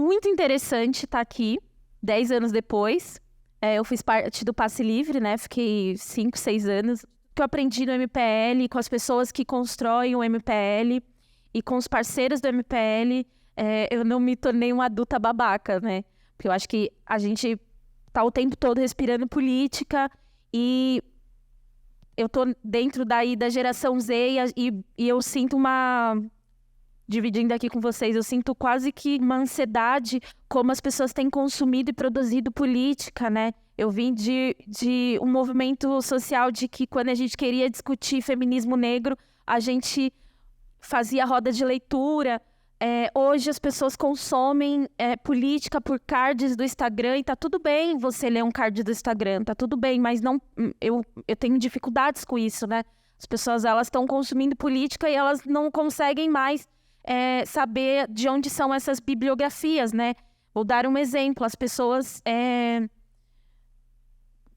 muito interessante estar aqui, 10 anos depois. Eu fiz parte do Passe Livre, né? Fiquei 5, 6 anos. O que eu aprendi no MPL, com as pessoas que constroem o MPL e com os parceiros do MPL, eu não me tornei uma adulta babaca, né? Porque eu acho que a gente tá o tempo todo respirando política e eu tô dentro daí da geração Z e eu sinto dividindo aqui com vocês, eu sinto quase que uma ansiedade como as pessoas têm consumido e produzido política, né? Eu vim de um movimento social de que quando a gente queria discutir feminismo negro, a gente fazia roda de leitura. Hoje as pessoas consomem política por cards do Instagram e tá tudo bem você ler um card do Instagram, tá tudo bem, mas não, eu tenho dificuldades com isso, né? As pessoas, elas estão consumindo política e elas não conseguem mais saber de onde são essas bibliografias, né? Vou dar um exemplo. As pessoas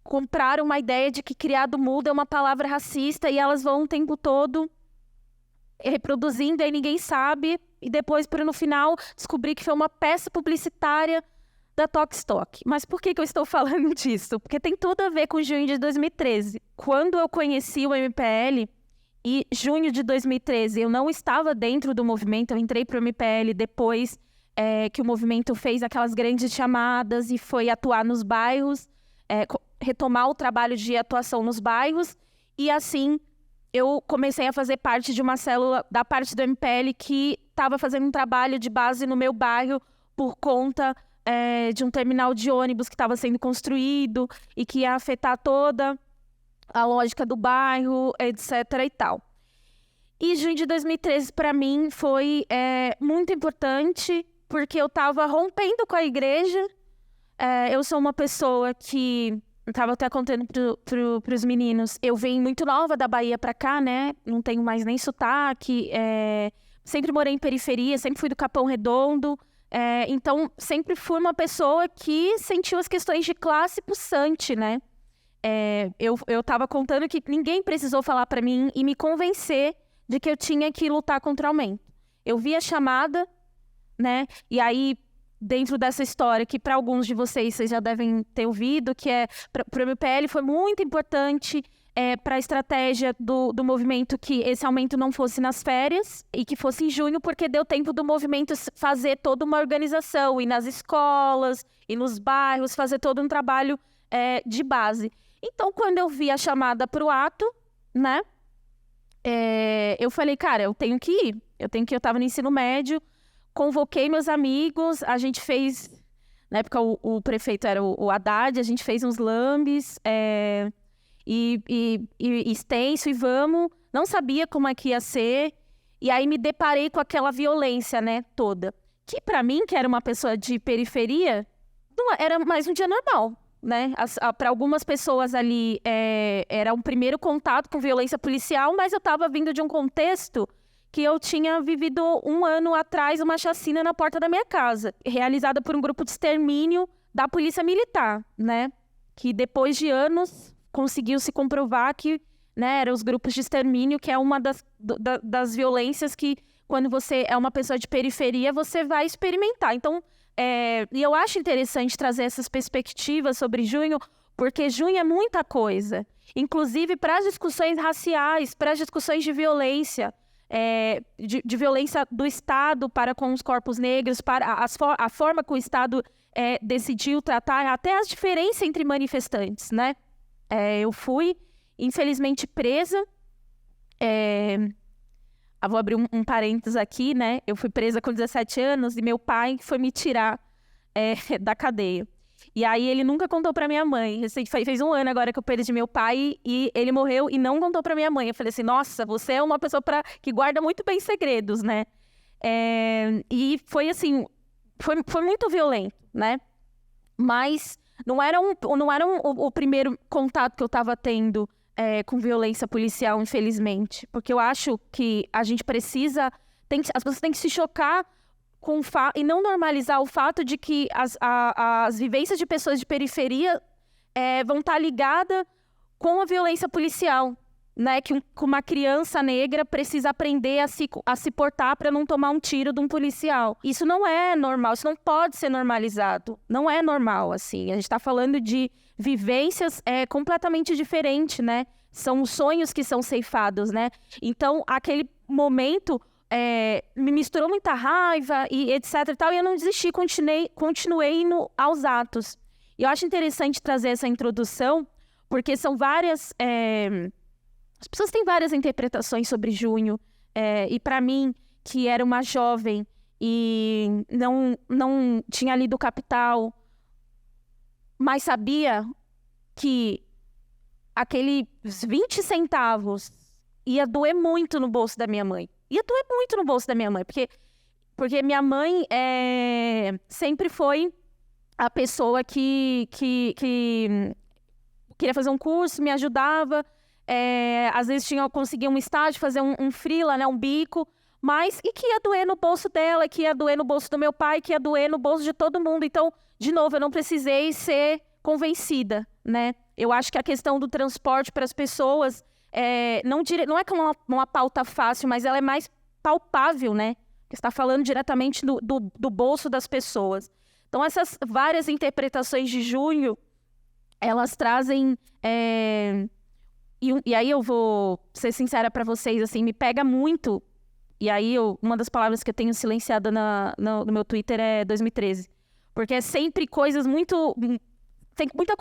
compraram uma ideia de que criado mudo é uma palavra racista e elas vão o tempo todo reproduzindo, aí ninguém sabe, e depois, no final, descobrir que foi uma peça publicitária da Tokstok. Mas por que eu estou falando disso? Porque tem tudo a ver com junho de 2013. Quando eu conheci o MPL, e junho de 2013, eu não estava dentro do movimento, eu entrei para o MPL depois que o movimento fez aquelas grandes chamadas e foi atuar nos bairros, retomar o trabalho de atuação nos bairros, e assim eu comecei a fazer parte de uma célula da parte do MPL que estava fazendo um trabalho de base no meu bairro por conta de um terminal de ônibus que estava sendo construído e que ia afetar toda a lógica do bairro, etc. e tal. E junho de 2013, para mim, foi muito importante, porque eu estava rompendo com a igreja. Eu sou uma pessoa que... Estava até contando para os meninos. Eu venho muito nova da Bahia para cá, né? Não tenho mais nem sotaque. Sempre morei em periferia, sempre fui do Capão Redondo. Então, sempre fui uma pessoa que sentiu as questões de classe pulsante, né? Eu estava contando que ninguém precisou falar para mim e me convencer de que eu tinha que lutar contra o aumento. Eu vi a chamada, né? E aí, dentro dessa história, que para alguns de vocês já devem ter ouvido, que para o MPL foi muito importante para a estratégia do movimento que esse aumento não fosse nas férias e que fosse em junho, porque deu tempo do movimento fazer toda uma organização, ir nas escolas, ir nos bairros, fazer todo um trabalho de base. Então, quando eu vi a chamada para o ato, né, eu falei, cara, eu tenho que ir. Eu estava no ensino médio, convoquei meus amigos, a gente fez... Na época, o prefeito era o Haddad, a gente fez uns lambes e extenso, e vamos. Não sabia como é que ia ser, e aí me deparei com aquela violência, né, toda. Que para mim, que era uma pessoa de periferia, não era mais um dia normal, né? Para algumas pessoas ali era um primeiro contato com violência policial, mas eu estava vindo de um contexto que eu tinha vivido 1 ano atrás uma chacina na porta da minha casa, realizada por um grupo de extermínio da Polícia Militar, né? Que depois de anos conseguiu se comprovar que, né, eram os grupos de extermínio, que é uma das violências que, quando você é uma pessoa de periferia, você vai experimentar. Então, e eu acho interessante trazer essas perspectivas sobre junho, porque junho é muita coisa, inclusive para as discussões raciais, para as discussões de violência, de violência do Estado para com os corpos negros, para a forma que o Estado decidiu tratar, até as diferenças entre manifestantes, né? Eu fui, infelizmente, presa. Vou abrir um parênteses aqui, né? Eu fui presa com 17 anos e meu pai foi me tirar da cadeia. E aí ele nunca contou pra minha mãe. Fez 1 ano agora que eu perdi meu pai e ele morreu e não contou pra minha mãe. Eu falei assim, nossa, você é uma pessoa que guarda muito bem segredos, né? E foi assim, foi muito violento, né? Mas não era o primeiro contato que eu estava tendo com violência policial, infelizmente. Porque eu acho que a gente precisa... as pessoas têm que se chocar e não normalizar o fato de que as vivências de pessoas de periferia vão estar ligadas com a violência policial, né, que uma criança negra precisa aprender a se portar para não tomar um tiro de um policial. Isso não é normal, isso não pode ser normalizado. Não é normal, assim. A gente está falando de vivências completamente diferentes, né? São os sonhos que são ceifados, né? Então, aquele momento me misturou muita raiva e etc e tal, e eu não desisti, continuei indo aos atos. E eu acho interessante trazer essa introdução, porque são várias... As pessoas têm várias interpretações sobre junho, e para mim, que era uma jovem e não tinha lido Capital, mas sabia que aqueles 20 centavos ia doer muito no bolso da minha mãe. Ia doer muito no bolso da minha mãe, porque minha mãe sempre foi a pessoa que queria fazer um curso, me ajudava. Às vezes conseguia um estágio, fazer um freela, né, um bico, e que ia doer no bolso dela, que ia doer no bolso do meu pai, que ia doer no bolso de todo mundo. Então, de novo, eu não precisei ser convencida, né? Eu acho que a questão do transporte para as pessoas não é que é uma pauta fácil, mas ela é mais palpável, né? Você está falando diretamente do bolso das pessoas. Então, essas várias interpretações de junho, elas trazem... E aí eu vou ser sincera para vocês, assim, me pega muito. E aí uma das palavras que eu tenho silenciada no meu Twitter é 2013. Porque é sempre coisas muito... Tem muita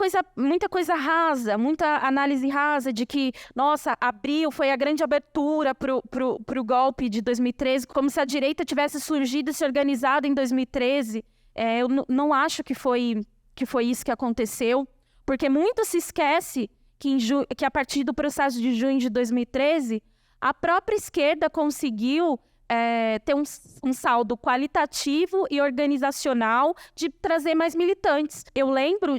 coisa rasa, muita análise rasa de que, nossa, abril foi a grande abertura pro golpe de 2013, como se a direita tivesse surgido e se organizado em 2013. Eu não acho que foi isso que aconteceu, porque muito se esquece que a partir do processo de junho de 2013, a própria esquerda conseguiu ter um saldo qualitativo e organizacional de trazer mais militantes. Eu lembro,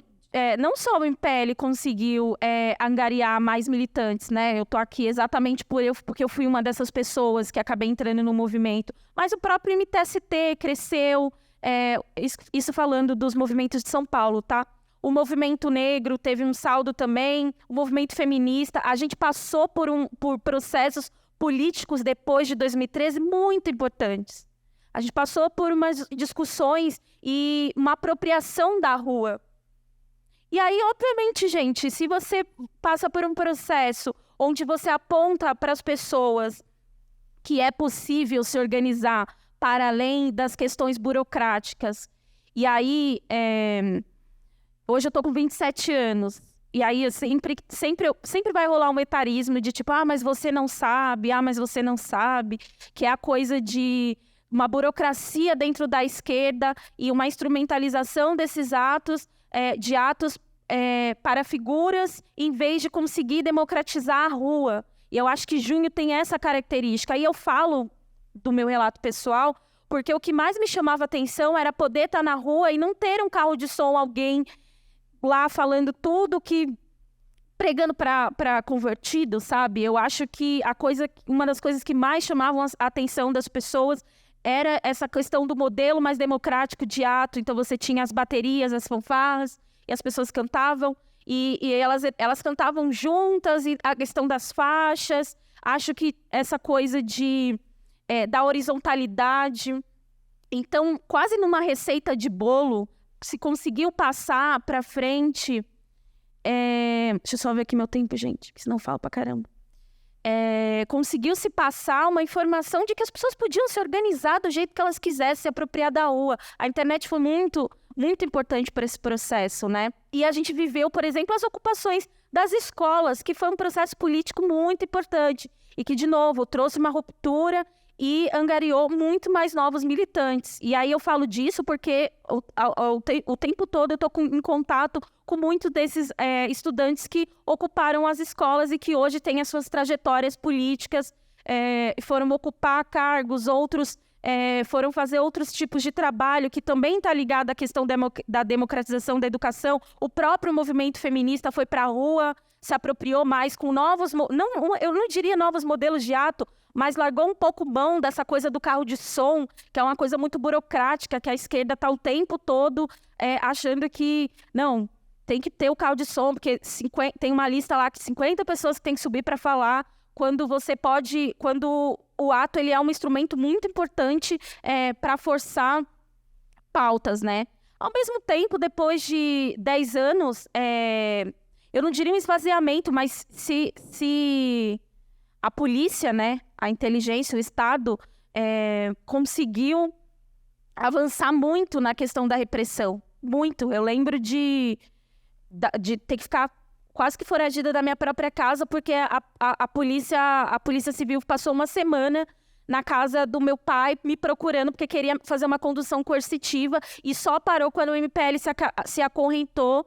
não só o MPL conseguiu angariar mais militantes, né? Eu tô aqui exatamente porque eu fui uma dessas pessoas que acabei entrando no movimento, mas o próprio MTST cresceu, isso falando dos movimentos de São Paulo, tá? O movimento negro teve um saldo também, o movimento feminista. A gente passou por processos políticos depois de 2013 muito importantes. A gente passou por umas discussões e uma apropriação da rua. E aí, obviamente, gente, se você passa por um processo onde você aponta para as pessoas que é possível se organizar para além das questões burocráticas, e aí... Hoje eu tô com 27 anos, e aí sempre vai rolar um etarismo de tipo, mas você não sabe, mas você não sabe, que é a coisa de uma burocracia dentro da esquerda e uma instrumentalização desses atos, para figuras, em vez de conseguir democratizar a rua. E eu acho que junho tem essa característica. Aí eu falo do meu relato pessoal, porque o que mais me chamava atenção era poder estar na rua e não ter um carro de som, alguém lá falando tudo pregando para convertido, sabe? Eu acho que uma das coisas que mais chamavam a atenção das pessoas era essa questão do modelo mais democrático de ato. Então você tinha as baterias, as fanfarras, e as pessoas cantavam, e elas cantavam juntas, e a questão das faixas. Acho que essa coisa da horizontalidade. Então, quase numa receita de bolo, se conseguiu passar para frente... Deixa eu só ver aqui meu tempo, gente, senão eu falo pra caramba. Conseguiu se passar uma informação de que as pessoas podiam se organizar do jeito que elas quisessem, se apropriar da rua. A internet foi muito, muito importante para esse processo, né? E a gente viveu, por exemplo, as ocupações das escolas, que foi um processo político muito importante. E que, de novo, trouxe uma ruptura e angariou muito mais novos militantes. E aí eu falo disso porque o tempo todo eu estou em contato com muitos desses estudantes que ocuparam as escolas e que hoje têm as suas trajetórias políticas, foram ocupar cargos, outros foram fazer outros tipos de trabalho que também está ligado à questão da democratização da educação. O próprio movimento feminista foi para a rua, se apropriou mais com novos... eu não diria novos modelos de ato, mas largou um pouco mão dessa coisa do carro de som, que é uma coisa muito burocrática, que a esquerda está o tempo todo achando que, não, tem que ter o carro de som, porque tem uma lista lá que 50 pessoas que tem que subir para falar, quando o ato ele é um instrumento muito importante para forçar pautas, né? Ao mesmo tempo, depois de 10 anos, eu não diria um esvaziamento, mas se a polícia, né, a inteligência, o Estado, conseguiu avançar muito na questão da repressão. Muito. Eu lembro de ter que ficar quase que foragida da minha própria casa, porque a polícia civil passou uma semana na casa do meu pai me procurando, porque queria fazer uma condução coercitiva, e só parou quando o MPL se acorrentou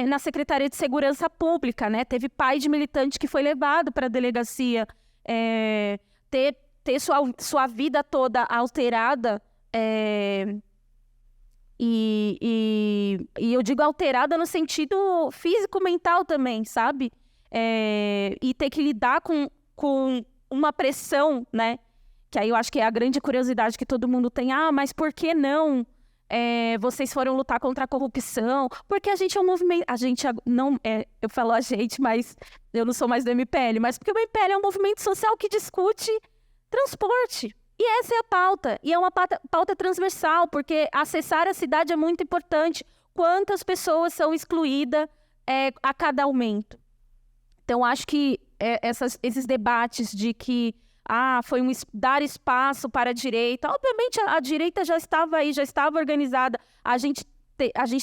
na Secretaria de Segurança Pública, né? Teve pai de militante que foi levado para a delegacia, ter sua vida toda alterada, e eu digo alterada no sentido físico-mental também, sabe? E ter que lidar com uma pressão, né? Que aí eu acho que é a grande curiosidade que todo mundo tem. Ah, mas por que não? Vocês foram lutar contra a corrupção? Porque a gente é um movimento... A gente não... eu falo a gente, mas eu não sou mais do MPL. Mas porque o MPL é um movimento social que discute transporte. E essa é a pauta. E é uma pauta transversal, porque acessar a cidade é muito importante. Quantas pessoas são excluídas a cada aumento? Então, acho que esses debates de que foi dar espaço para a direita. Obviamente, a direita já estava aí, já estava organizada. A gente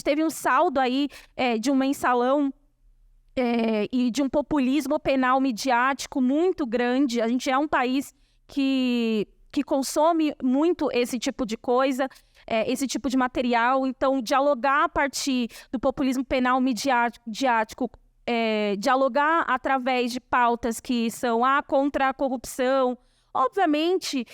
teve um saldo aí de um mensalão e de um populismo penal midiático muito grande. A gente é um país que consome muito esse tipo de coisa, esse tipo de material. Então, dialogar a partir do populismo penal midiático, dialogar através de pautas que são contra a corrupção, obviamente,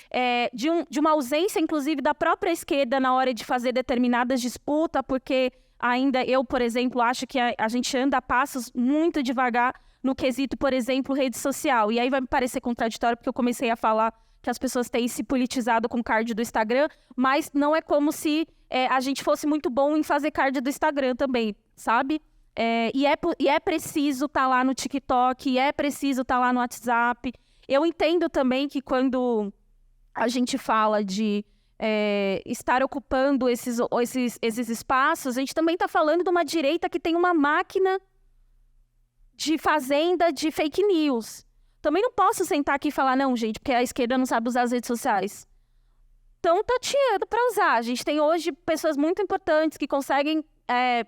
de uma ausência, inclusive, da própria esquerda na hora de fazer determinadas disputas, porque ainda eu, por exemplo, acho que a gente anda a passos muito devagar no quesito, por exemplo, rede social. E aí vai me parecer contraditório, porque eu comecei a falar que as pessoas têm se politizado com card do Instagram, mas não é como se a gente fosse muito bom em fazer card do Instagram também, sabe? E é preciso estar lá no TikTok, é preciso estar lá no WhatsApp. Eu entendo também que quando a gente fala de estar ocupando esses espaços, a gente também está falando de uma direita que tem uma máquina de fazenda de fake news. Também não posso sentar aqui e falar, não, gente, porque a esquerda não sabe usar as redes sociais. Estão tateando para usar. A gente tem hoje pessoas muito importantes que conseguem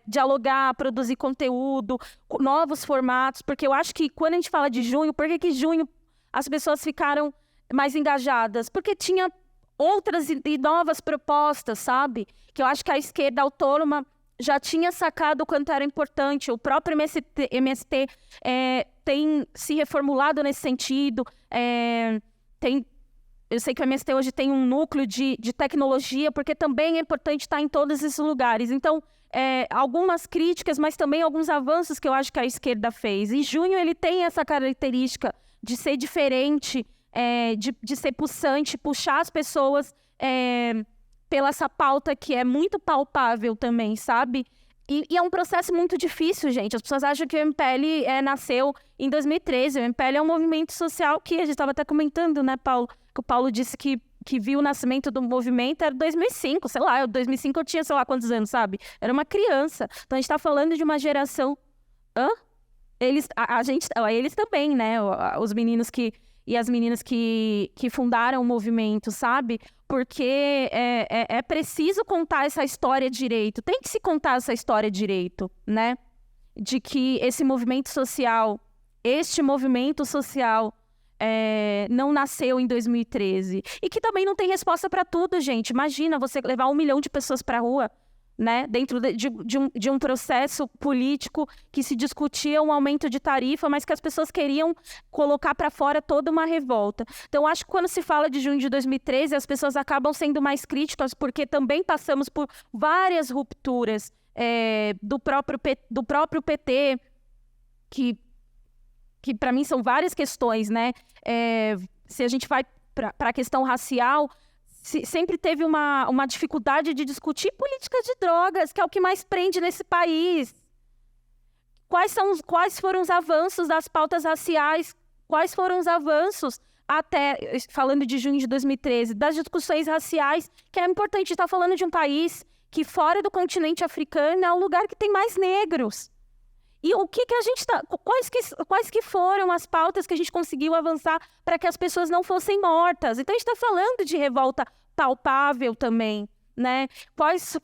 dialogar, produzir conteúdo, novos formatos, porque eu acho que quando a gente fala de junho, por que junho as pessoas ficaram mais engajadas? Porque tinha outras e novas propostas, sabe? Que eu acho que a esquerda autônoma já tinha sacado o quanto era importante. O próprio MST tem se reformulado nesse sentido. Eu sei que o MST hoje tem um núcleo de tecnologia, porque também é importante estar em todos esses lugares. Então, algumas críticas, mas também alguns avanços que eu acho que a esquerda fez. E junho ele tem essa característica de ser diferente, de ser pulsante, puxar as pessoas pela essa pauta que é muito palpável também, sabe? E é um processo muito difícil, gente. As pessoas acham que o MPL nasceu em 2013. O MPL é um movimento social que a gente estava até comentando, né, Paulo? Que o Paulo disse que viu o nascimento do movimento era 2005, sei lá. Em 2005 eu tinha, sei lá, quantos anos, sabe? Era uma criança. Então a gente está falando de uma geração... Eles também, né? Os meninos e as meninas que fundaram o movimento, sabe? Porque é preciso contar essa história direito. Tem que se contar essa história direito, né? De que este movimento social, não nasceu em 2013. E que também não tem resposta para tudo, gente. Imagina você levar 1 milhão de pessoas para a rua, né? Dentro de um processo político que se discutia um aumento de tarifa, mas que as pessoas queriam colocar para fora toda uma revolta. Então, acho que quando se fala de junho de 2013, as pessoas acabam sendo mais críticas, porque também passamos por várias rupturas do próprio PT, que para mim são várias questões, né? Se a gente vai para a questão racial, sempre teve uma dificuldade de discutir política de drogas, que é o que mais prende nesse país. quais foram os avanços das pautas raciais, quais foram os avanços até, falando de junho de 2013, das discussões raciais, que é importante estar falando de um país que fora do continente africano é o lugar que tem mais negros. E o que a gente está... Quais que foram as pautas que a gente conseguiu avançar para que as pessoas não fossem mortas? Então, a gente está falando de revolta palpável também, né? Quais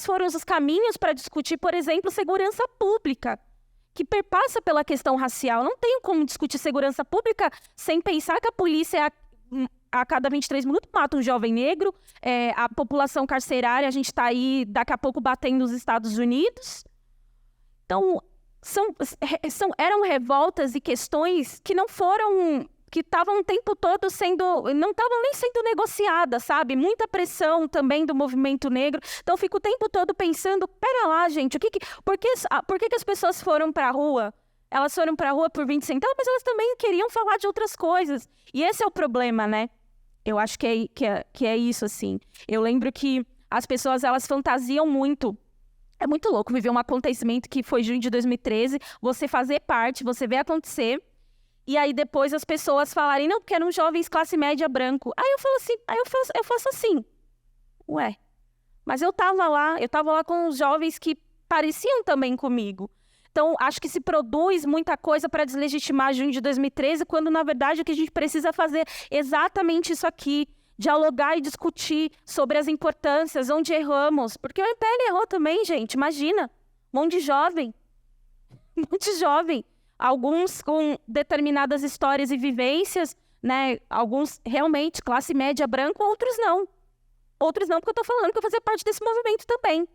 foram os caminhos para discutir, por exemplo, segurança pública, que perpassa pela questão racial. Não tenho como discutir segurança pública sem pensar que a polícia, a cada 23 minutos, mata um jovem negro, a população carcerária, a gente está aí, daqui a pouco, batendo nos Estados Unidos. Então, eram revoltas e questões que não foram... que estavam o tempo todo não estavam nem sendo negociadas, sabe? Muita pressão também do movimento negro. Então, eu fico o tempo todo pensando, pera lá, gente, por que as pessoas foram para a rua? Elas foram para a rua por 20 centavos, mas elas também queriam falar de outras coisas. E esse é o problema, né? Eu acho que é isso, assim. Eu lembro que as pessoas, elas fantasiam muito. É muito louco viver um acontecimento que foi junho de 2013, você fazer parte, você ver acontecer, e aí depois as pessoas falarem, não, porque eram jovens classe média branco. Aí eu falo assim, eu faço assim, ué, mas eu tava lá com os jovens que pareciam também comigo. Então, acho que se produz muita coisa para deslegitimar junho de 2013, quando, na verdade, o que a gente precisa fazer é exatamente isso aqui, dialogar e discutir sobre as importâncias, onde erramos. Porque o MPL errou também, gente, imagina, um monte de jovem, alguns com determinadas histórias e vivências, né? Alguns realmente classe média branca, outros não. Outros não, porque eu tô falando que eu fazia parte desse movimento também,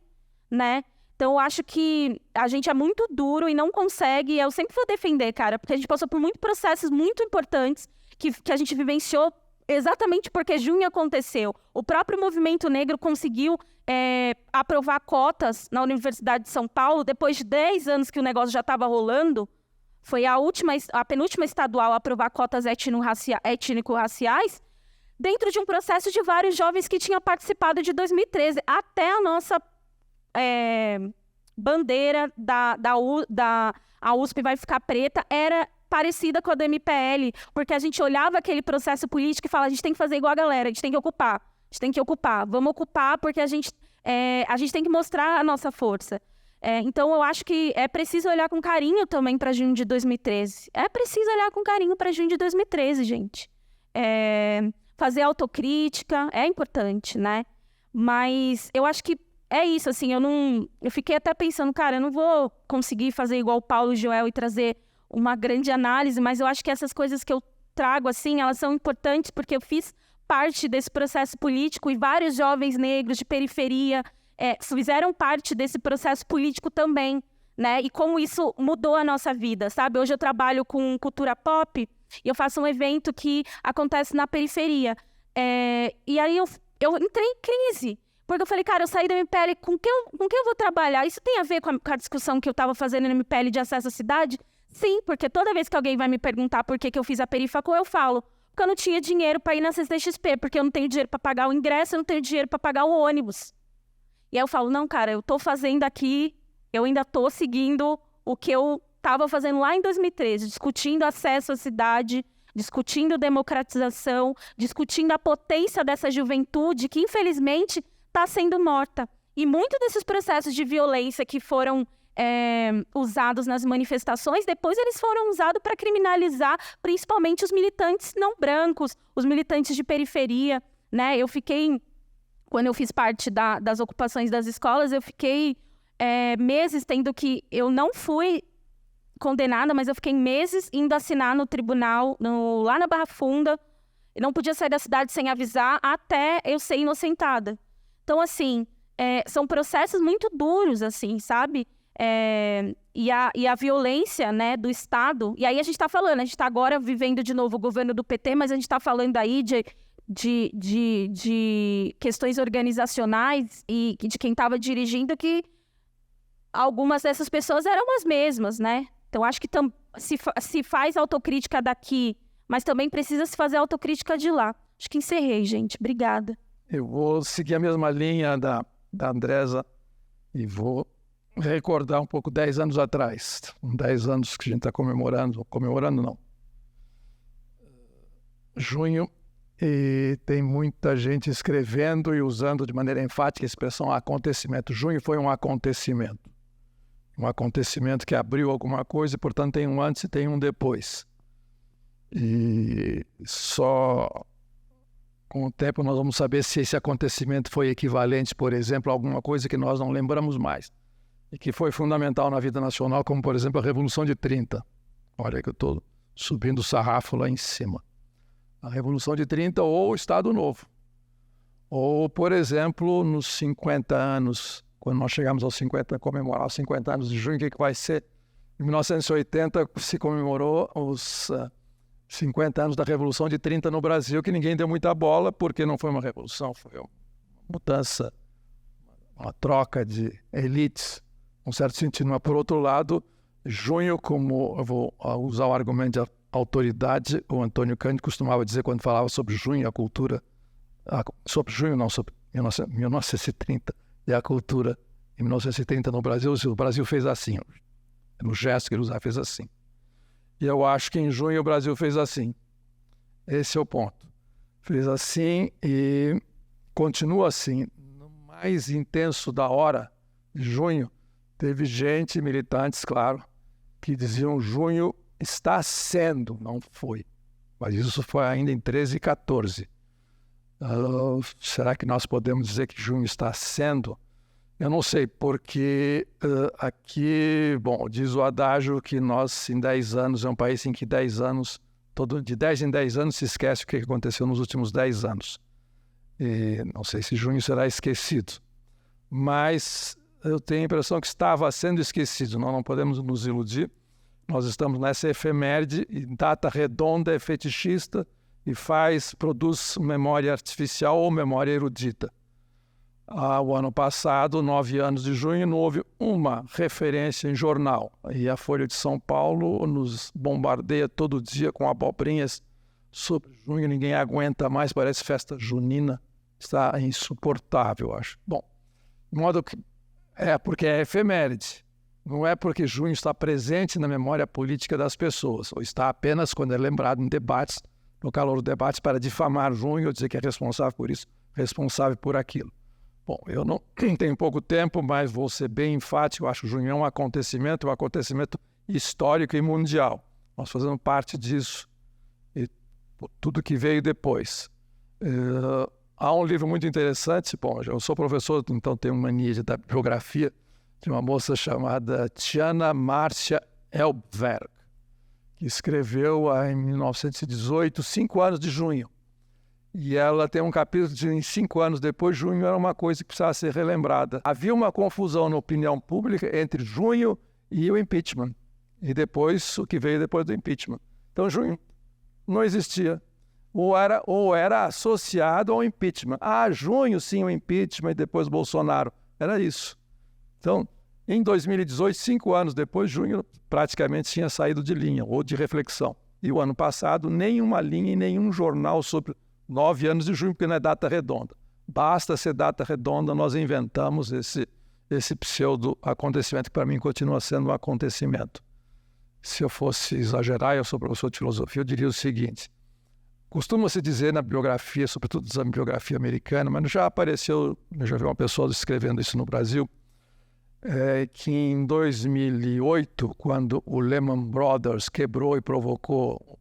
né? Então, eu acho que a gente é muito duro e não consegue, eu sempre vou defender, cara, porque a gente passou por muitos processos muito importantes que a gente vivenciou exatamente porque junho aconteceu. O próprio movimento negro conseguiu aprovar cotas na Universidade de São Paulo, depois de 10 anos que o negócio já estava rolando. Foi a penúltima estadual a aprovar cotas étnico-raciais, dentro de um processo de vários jovens que tinham participado de 2013. Até a nossa bandeira a USP vai ficar preta, era parecida com a do MPL, porque a gente olhava aquele processo político e falava, a gente tem que fazer igual a galera, a gente tem que ocupar, vamos ocupar porque a gente tem que mostrar a nossa força. Então, eu acho que é preciso olhar com carinho também para junho de 2013. É preciso olhar com carinho para junho de 2013, gente. Fazer autocrítica é importante, né? Mas eu acho que é isso, assim, eu fiquei até pensando, cara, eu não vou conseguir fazer igual o Paulo e o Joel e trazer uma grande análise, mas eu acho que essas coisas que eu trago, assim, elas são importantes porque eu fiz parte desse processo político e vários jovens negros de periferia fizeram parte desse processo político também, né? E como isso mudou a nossa vida, sabe? Hoje eu trabalho com cultura pop e eu faço um evento que acontece na periferia. E aí eu entrei em crise, porque eu falei, cara, eu saí da MPL, com quem eu vou trabalhar? Isso tem a ver com a discussão que eu estava fazendo na MPL de acesso à cidade? Sim, porque toda vez que alguém vai me perguntar por que eu fiz a Perifacul, eu falo, porque eu não tinha dinheiro para ir na CCXP, porque eu não tenho dinheiro para pagar o ingresso, eu não tenho dinheiro para pagar o ônibus. E aí eu falo, não, cara, eu estou fazendo aqui, eu ainda estou seguindo o que eu estava fazendo lá em 2013, discutindo acesso à cidade, discutindo democratização, discutindo a potência dessa juventude que, infelizmente, está sendo morta. E muitos desses processos de violência que foram usados nas manifestações, depois eles foram usados para criminalizar principalmente os militantes não brancos, os militantes de periferia, né? Quando eu fiz parte das ocupações das escolas, eu fiquei meses tendo que... Eu não fui condenada, mas eu fiquei meses indo assinar no tribunal, lá na Barra Funda. Eu não podia sair da cidade sem avisar até eu ser inocentada. Então, assim, são processos muito duros, assim, sabe? E a violência, né, do Estado... E aí a gente está falando, a gente está agora vivendo de novo o governo do PT, mas a gente está falando aí de questões organizacionais e de quem estava dirigindo, que algumas dessas pessoas eram as mesmas, né? Então, acho que se faz autocrítica daqui, mas também precisa se fazer autocrítica de lá. Acho que encerrei, gente. Obrigada. Eu vou seguir a mesma linha da Andresa e vou recordar um pouco 10 anos atrás. 10 anos que a gente está comemorando não. Junho, e tem muita gente escrevendo e usando de maneira enfática a expressão acontecimento. Junho foi um acontecimento que abriu alguma coisa e, portanto, tem um antes e tem um depois. E só com o tempo nós vamos saber se esse acontecimento foi equivalente, por exemplo, a alguma coisa que nós não lembramos mais e que foi fundamental na vida nacional, como, por exemplo, a Revolução de 30. Olha que eu estou subindo o sarrafo lá em cima. A Revolução de 30 ou o Estado Novo. Ou, por exemplo, nos 50 anos, quando nós chegamos aos 50, comemorar os 50 anos de junho, o que vai ser? Em 1980 se comemorou os 50 anos da Revolução de 30 no Brasil, que ninguém deu muita bola, porque não foi uma revolução, foi uma mudança, uma troca de elites, um certo sentido. Mas, por outro lado, junho, como eu vou usar o argumento de autoridade, o Antônio Cândido costumava dizer quando falava sobre junho, a cultura, sobre junho não, sobre 1930, e a cultura em 1930 no Brasil, o Brasil fez assim, no gesto que ele usava, fez assim. E eu acho que em junho o Brasil fez assim. Esse é o ponto. Fez assim e continua assim. No mais intenso da hora de junho, teve gente, militantes, claro, que diziam junho está sendo, não foi. Mas isso foi ainda em 13 e 14. Será que nós podemos dizer que junho está sendo? Eu não sei, porque aqui, bom, diz o adágio que nós, em 10 anos, é um país em que 10 anos, de 10 em 10 anos se esquece o que aconteceu nos últimos 10 anos. E não sei se junho será esquecido. Mas eu tenho a impressão que estava sendo esquecido. Nós não podemos nos iludir. Nós estamos nessa efeméride, e data redonda é fetichista e produz memória artificial ou memória erudita. O ano passado, 9 anos de junho, não houve uma referência em jornal. E a Folha de São Paulo nos bombardeia todo dia com abobrinhas sobre junho. Ninguém aguenta mais, parece festa junina. Está insuportável, acho. Bom, de modo que é porque é efeméride. Não é porque junho está presente na memória política das pessoas, ou está apenas quando é lembrado em debates, no calor do debate, para difamar junho ou dizer que é responsável por isso, responsável por aquilo. Bom, eu não tenho pouco tempo, mas vou ser bem enfático. Eu acho que junho é um acontecimento histórico e mundial. Nós fazemos parte disso e tudo que veio depois. Há um livro muito interessante, bom, eu sou professor, então tenho mania da biografia, de uma moça chamada Tiana Márcia Elbwerg, que escreveu em 1918, 5 anos de junho. E ela tem um capítulo de em 5 anos depois, junho era uma coisa que precisava ser relembrada. Havia uma confusão na opinião pública entre junho e o impeachment. E depois, o que veio depois do impeachment. Então, junho não existia. Ou era associado ao impeachment. Junho sim o impeachment e depois Bolsonaro. Era isso. Então, em 2018, 5 anos depois, junho praticamente tinha saído de linha ou de reflexão. E o ano passado, nenhuma linha em nenhum jornal sobre 9 anos de junho, porque não é data redonda. Basta ser data redonda, nós inventamos esse pseudo-acontecimento que para mim continua sendo um acontecimento. Se eu fosse exagerar, eu sou professor de filosofia, eu diria o seguinte. Costuma-se dizer na biografia, sobretudo na biografia americana, mas já apareceu, eu já vi uma pessoa escrevendo isso no Brasil, que em 2008, quando o Lehman Brothers quebrou e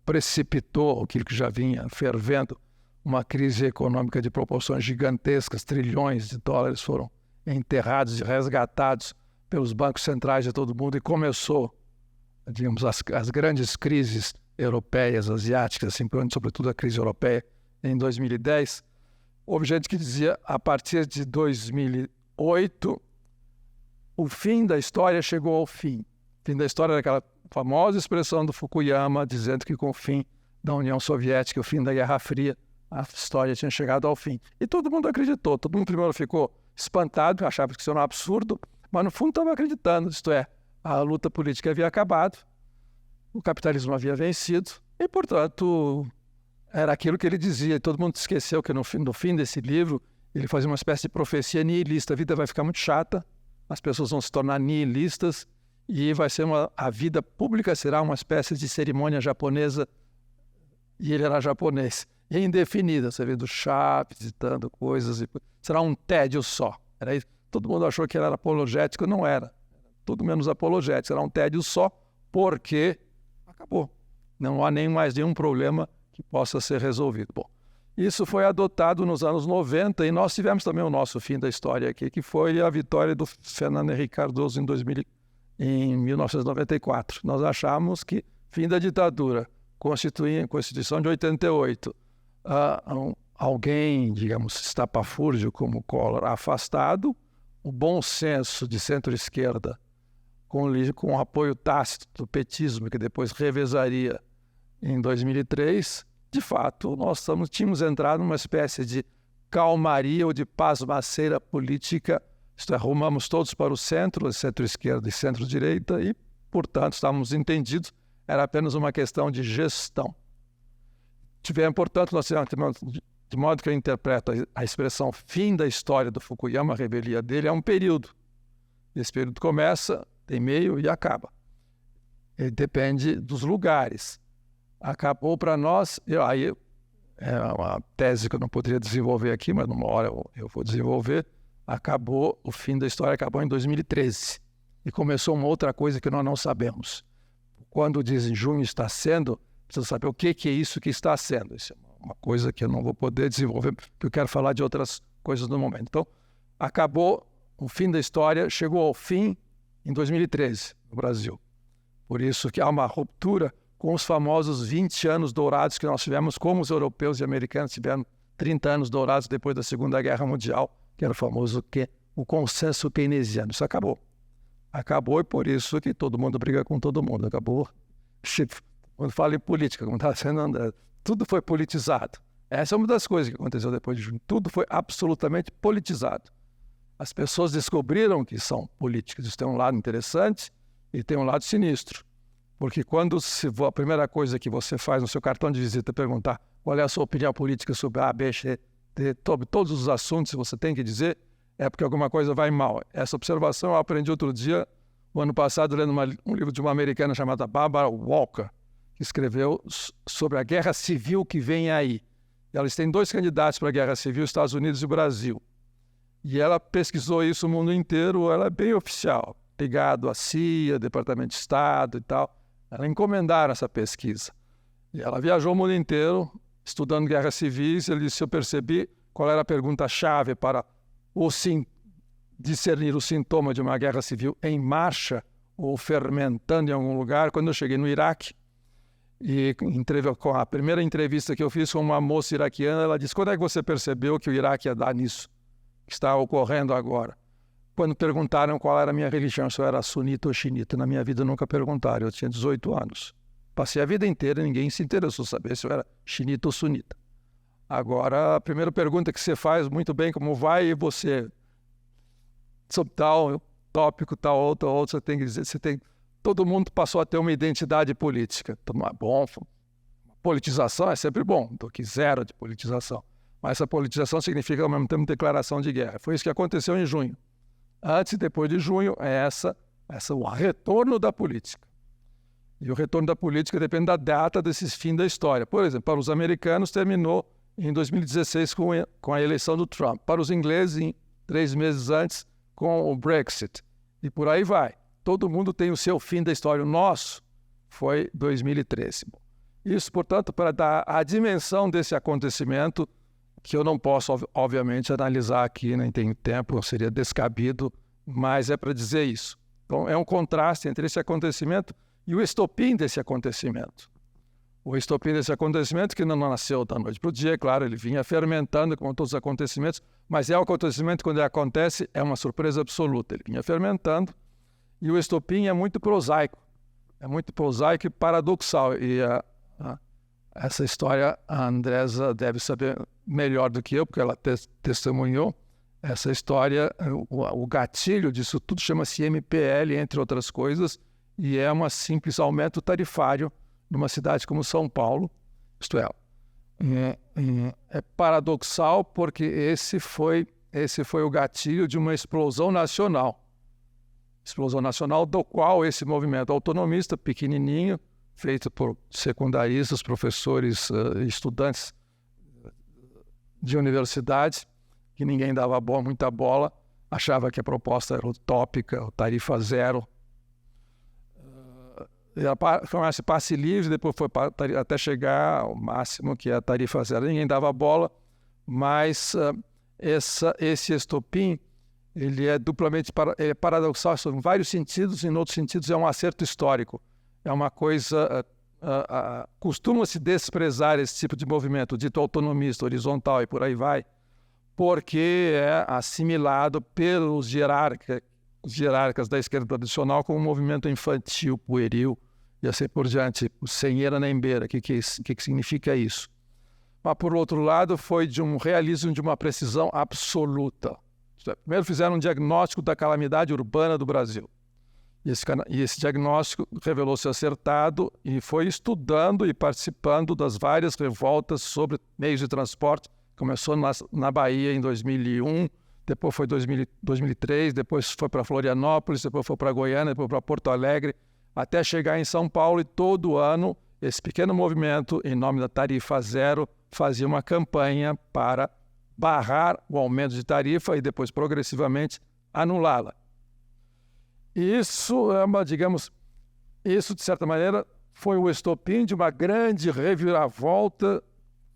precipitou aquilo que já vinha fervendo, uma crise econômica de proporções gigantescas, trilhões de dólares foram enterrados e resgatados pelos bancos centrais de todo mundo e começou, digamos, as grandes crises europeias, asiáticas, assim, sobretudo a crise europeia em 2010. Houve gente que dizia, a partir de 2008, o fim da história chegou ao fim. O fim da história era aquela famosa expressão do Fukuyama, dizendo que com o fim da União Soviética, o fim da Guerra Fria, a história tinha chegado ao fim. E todo mundo acreditou. Todo mundo primeiro ficou espantado, achava que isso era um absurdo, mas no fundo estava acreditando. Isto é, a luta política havia acabado, o capitalismo havia vencido e, portanto, era aquilo que ele dizia. E todo mundo esqueceu que no fim desse livro ele fazia uma espécie de profecia nihilista. A vida vai ficar muito chata, as pessoas vão se tornar nihilistas e vai ser a vida pública será uma espécie de cerimônia japonesa, e ele era japonês, e indefinida, você vê do chá, visitando coisas, será um tédio só. Era isso. Todo mundo achou que ele era apologético, não era. Tudo menos apologético, será um tédio só, porque acabou. Não há nem mais nenhum problema que possa ser resolvido. Bom, isso foi adotado nos anos 90 e nós tivemos também o nosso fim da história aqui, que foi a vitória do Fernando Henrique Cardoso em 1994. Nós achamos que fim da ditadura, Constituição de 88, alguém, digamos, estapafúrdio como Collor afastado, o bom senso de centro-esquerda com o apoio tácito do petismo, que depois revezaria em 2003, de fato, nós tínhamos entrado numa espécie de calmaria ou de pasmaceira política, isto é, rumamos todos para o centro-esquerda e centro-direita, e, portanto, estávamos entendidos, era apenas uma questão de gestão. Portanto, nós tivemos, de modo que eu interpreto a expressão fim da história do Fukuyama, a revelia dele, é um período. Esse período começa, tem meio e acaba. Ele depende dos lugares. Acabou para nós, aí é uma tese que eu não poderia desenvolver aqui, mas numa hora eu vou desenvolver. Acabou, o fim da história acabou em 2013 e começou uma outra coisa que nós não sabemos. Quando dizem junho está sendo, precisa saber o que é isso que está sendo. Isso é uma coisa que eu não vou poder desenvolver, porque eu quero falar de outras coisas no momento. Então, acabou o fim da história, chegou ao fim em 2013 no Brasil. Por isso que há uma ruptura com os famosos 20 anos dourados que nós tivemos, como os europeus e americanos tiveram 30 anos dourados depois da Segunda Guerra Mundial, que era o famoso o consenso keynesiano. Isso acabou. Acabou e por isso que todo mundo briga com todo mundo. Acabou. Quando fala em política, como está sendo André, tudo foi politizado. Essa é uma das coisas que aconteceu depois de junho. Tudo foi absolutamente politizado. As pessoas descobriram que são políticas. Isso tem um lado interessante e tem um lado sinistro. Porque quando a primeira coisa que você faz no seu cartão de visita é perguntar qual é a sua opinião política sobre A, B, C, D, todos os assuntos que você tem que dizer, é porque alguma coisa vai mal. Essa observação eu aprendi outro dia, o ano passado, lendo um livro de uma americana chamada Barbara Walker, que escreveu sobre a guerra civil que vem aí. Eles têm 2 candidatos para a guerra civil, Estados Unidos e Brasil. E ela pesquisou isso no mundo inteiro, ela é bem oficial, ligado à CIA, Departamento de Estado e tal. Ela encomendaram essa pesquisa. E ela viajou o mundo inteiro, estudando guerras civis, e ele disse, eu percebi qual era a pergunta-chave para discernir o sintoma de uma guerra civil em marcha ou fermentando em algum lugar. Quando eu cheguei no Iraque, e com a primeira entrevista que eu fiz com uma moça iraquiana, ela disse, quando é que você percebeu que o Iraque ia dar nisso que está ocorrendo agora? Quando perguntaram qual era a minha religião, se eu era sunita ou xiita, na minha vida nunca perguntaram, eu tinha 18 anos. Passei a vida inteira e ninguém se interessou saber se eu era xiita ou sunita. Agora, a primeira pergunta que você faz, muito bem, como vai, e você, sobre tal tópico, tal outro, você tem que dizer, todo mundo passou a ter uma identidade política. Então, bom, politização é sempre bom, do que zero de politização. Mas essa politização significa, ao mesmo tempo, declaração de guerra. Foi isso que aconteceu em junho. Antes e depois de junho, é o retorno da política. E o retorno da política depende da data desse fim da história. Por exemplo, para os americanos, terminou em 2016 com a eleição do Trump. Para os ingleses, 3 meses antes, com o Brexit. E por aí vai. Todo mundo tem o seu fim da história. O nosso foi 2013. Isso, portanto, para dar a dimensão desse acontecimento, que eu não posso, obviamente, analisar aqui, nem tenho tempo, seria descabido, mas é para dizer isso. Então, é um contraste entre esse acontecimento e o estopim desse acontecimento. O estopim desse acontecimento que não nasceu da noite para o dia, claro, ele vinha fermentando como todos os acontecimentos, mas é um acontecimento, quando ele acontece, é uma surpresa absoluta. Ele vinha fermentando e o estopim é muito prosaico. É muito prosaico e paradoxal. E essa história a Andresa deve saber melhor do que eu, porque ela testemunhou essa história. O gatilho disso tudo chama-se MPL, entre outras coisas, e é um simples aumento tarifário numa cidade como São Paulo. Isto é paradoxal porque esse foi o gatilho de uma explosão nacional. explosão nacional, do qual esse movimento autonomista, pequenininho, feito por secundaristas, professores, estudantes de universidade, que ninguém dava muita bola, achava que a proposta era utópica, tarifa zero. Começa passe livre, depois foi até chegar ao máximo, que é a tarifa zero. Ninguém dava bola, mas esse estopim, ele é duplamente ele é paradoxal em vários sentidos, e em outros sentidos é um acerto histórico. É uma coisa... costuma-se desprezar esse tipo de movimento, dito autonomista, horizontal e por aí vai, porque é assimilado pelos hierarcas da esquerda tradicional como um movimento infantil, pueril, e assim por diante, sem eira nem beira. O que significa isso? Mas, por outro lado, foi de um realismo, de uma precisão absoluta. Primeiro fizeram um diagnóstico da calamidade urbana do Brasil. E esse diagnóstico revelou-se acertado, e foi estudando e participando das várias revoltas sobre meios de transporte. Começou na Bahia em 2001, depois foi 2003, depois foi para Florianópolis, depois foi para Goiânia, depois para Porto Alegre, até chegar em São Paulo, e todo ano esse pequeno movimento, em nome da tarifa zero, fazia uma campanha para barrar o aumento de tarifa e depois progressivamente anulá-la. E isso isso de certa maneira foi o estopim de uma grande reviravolta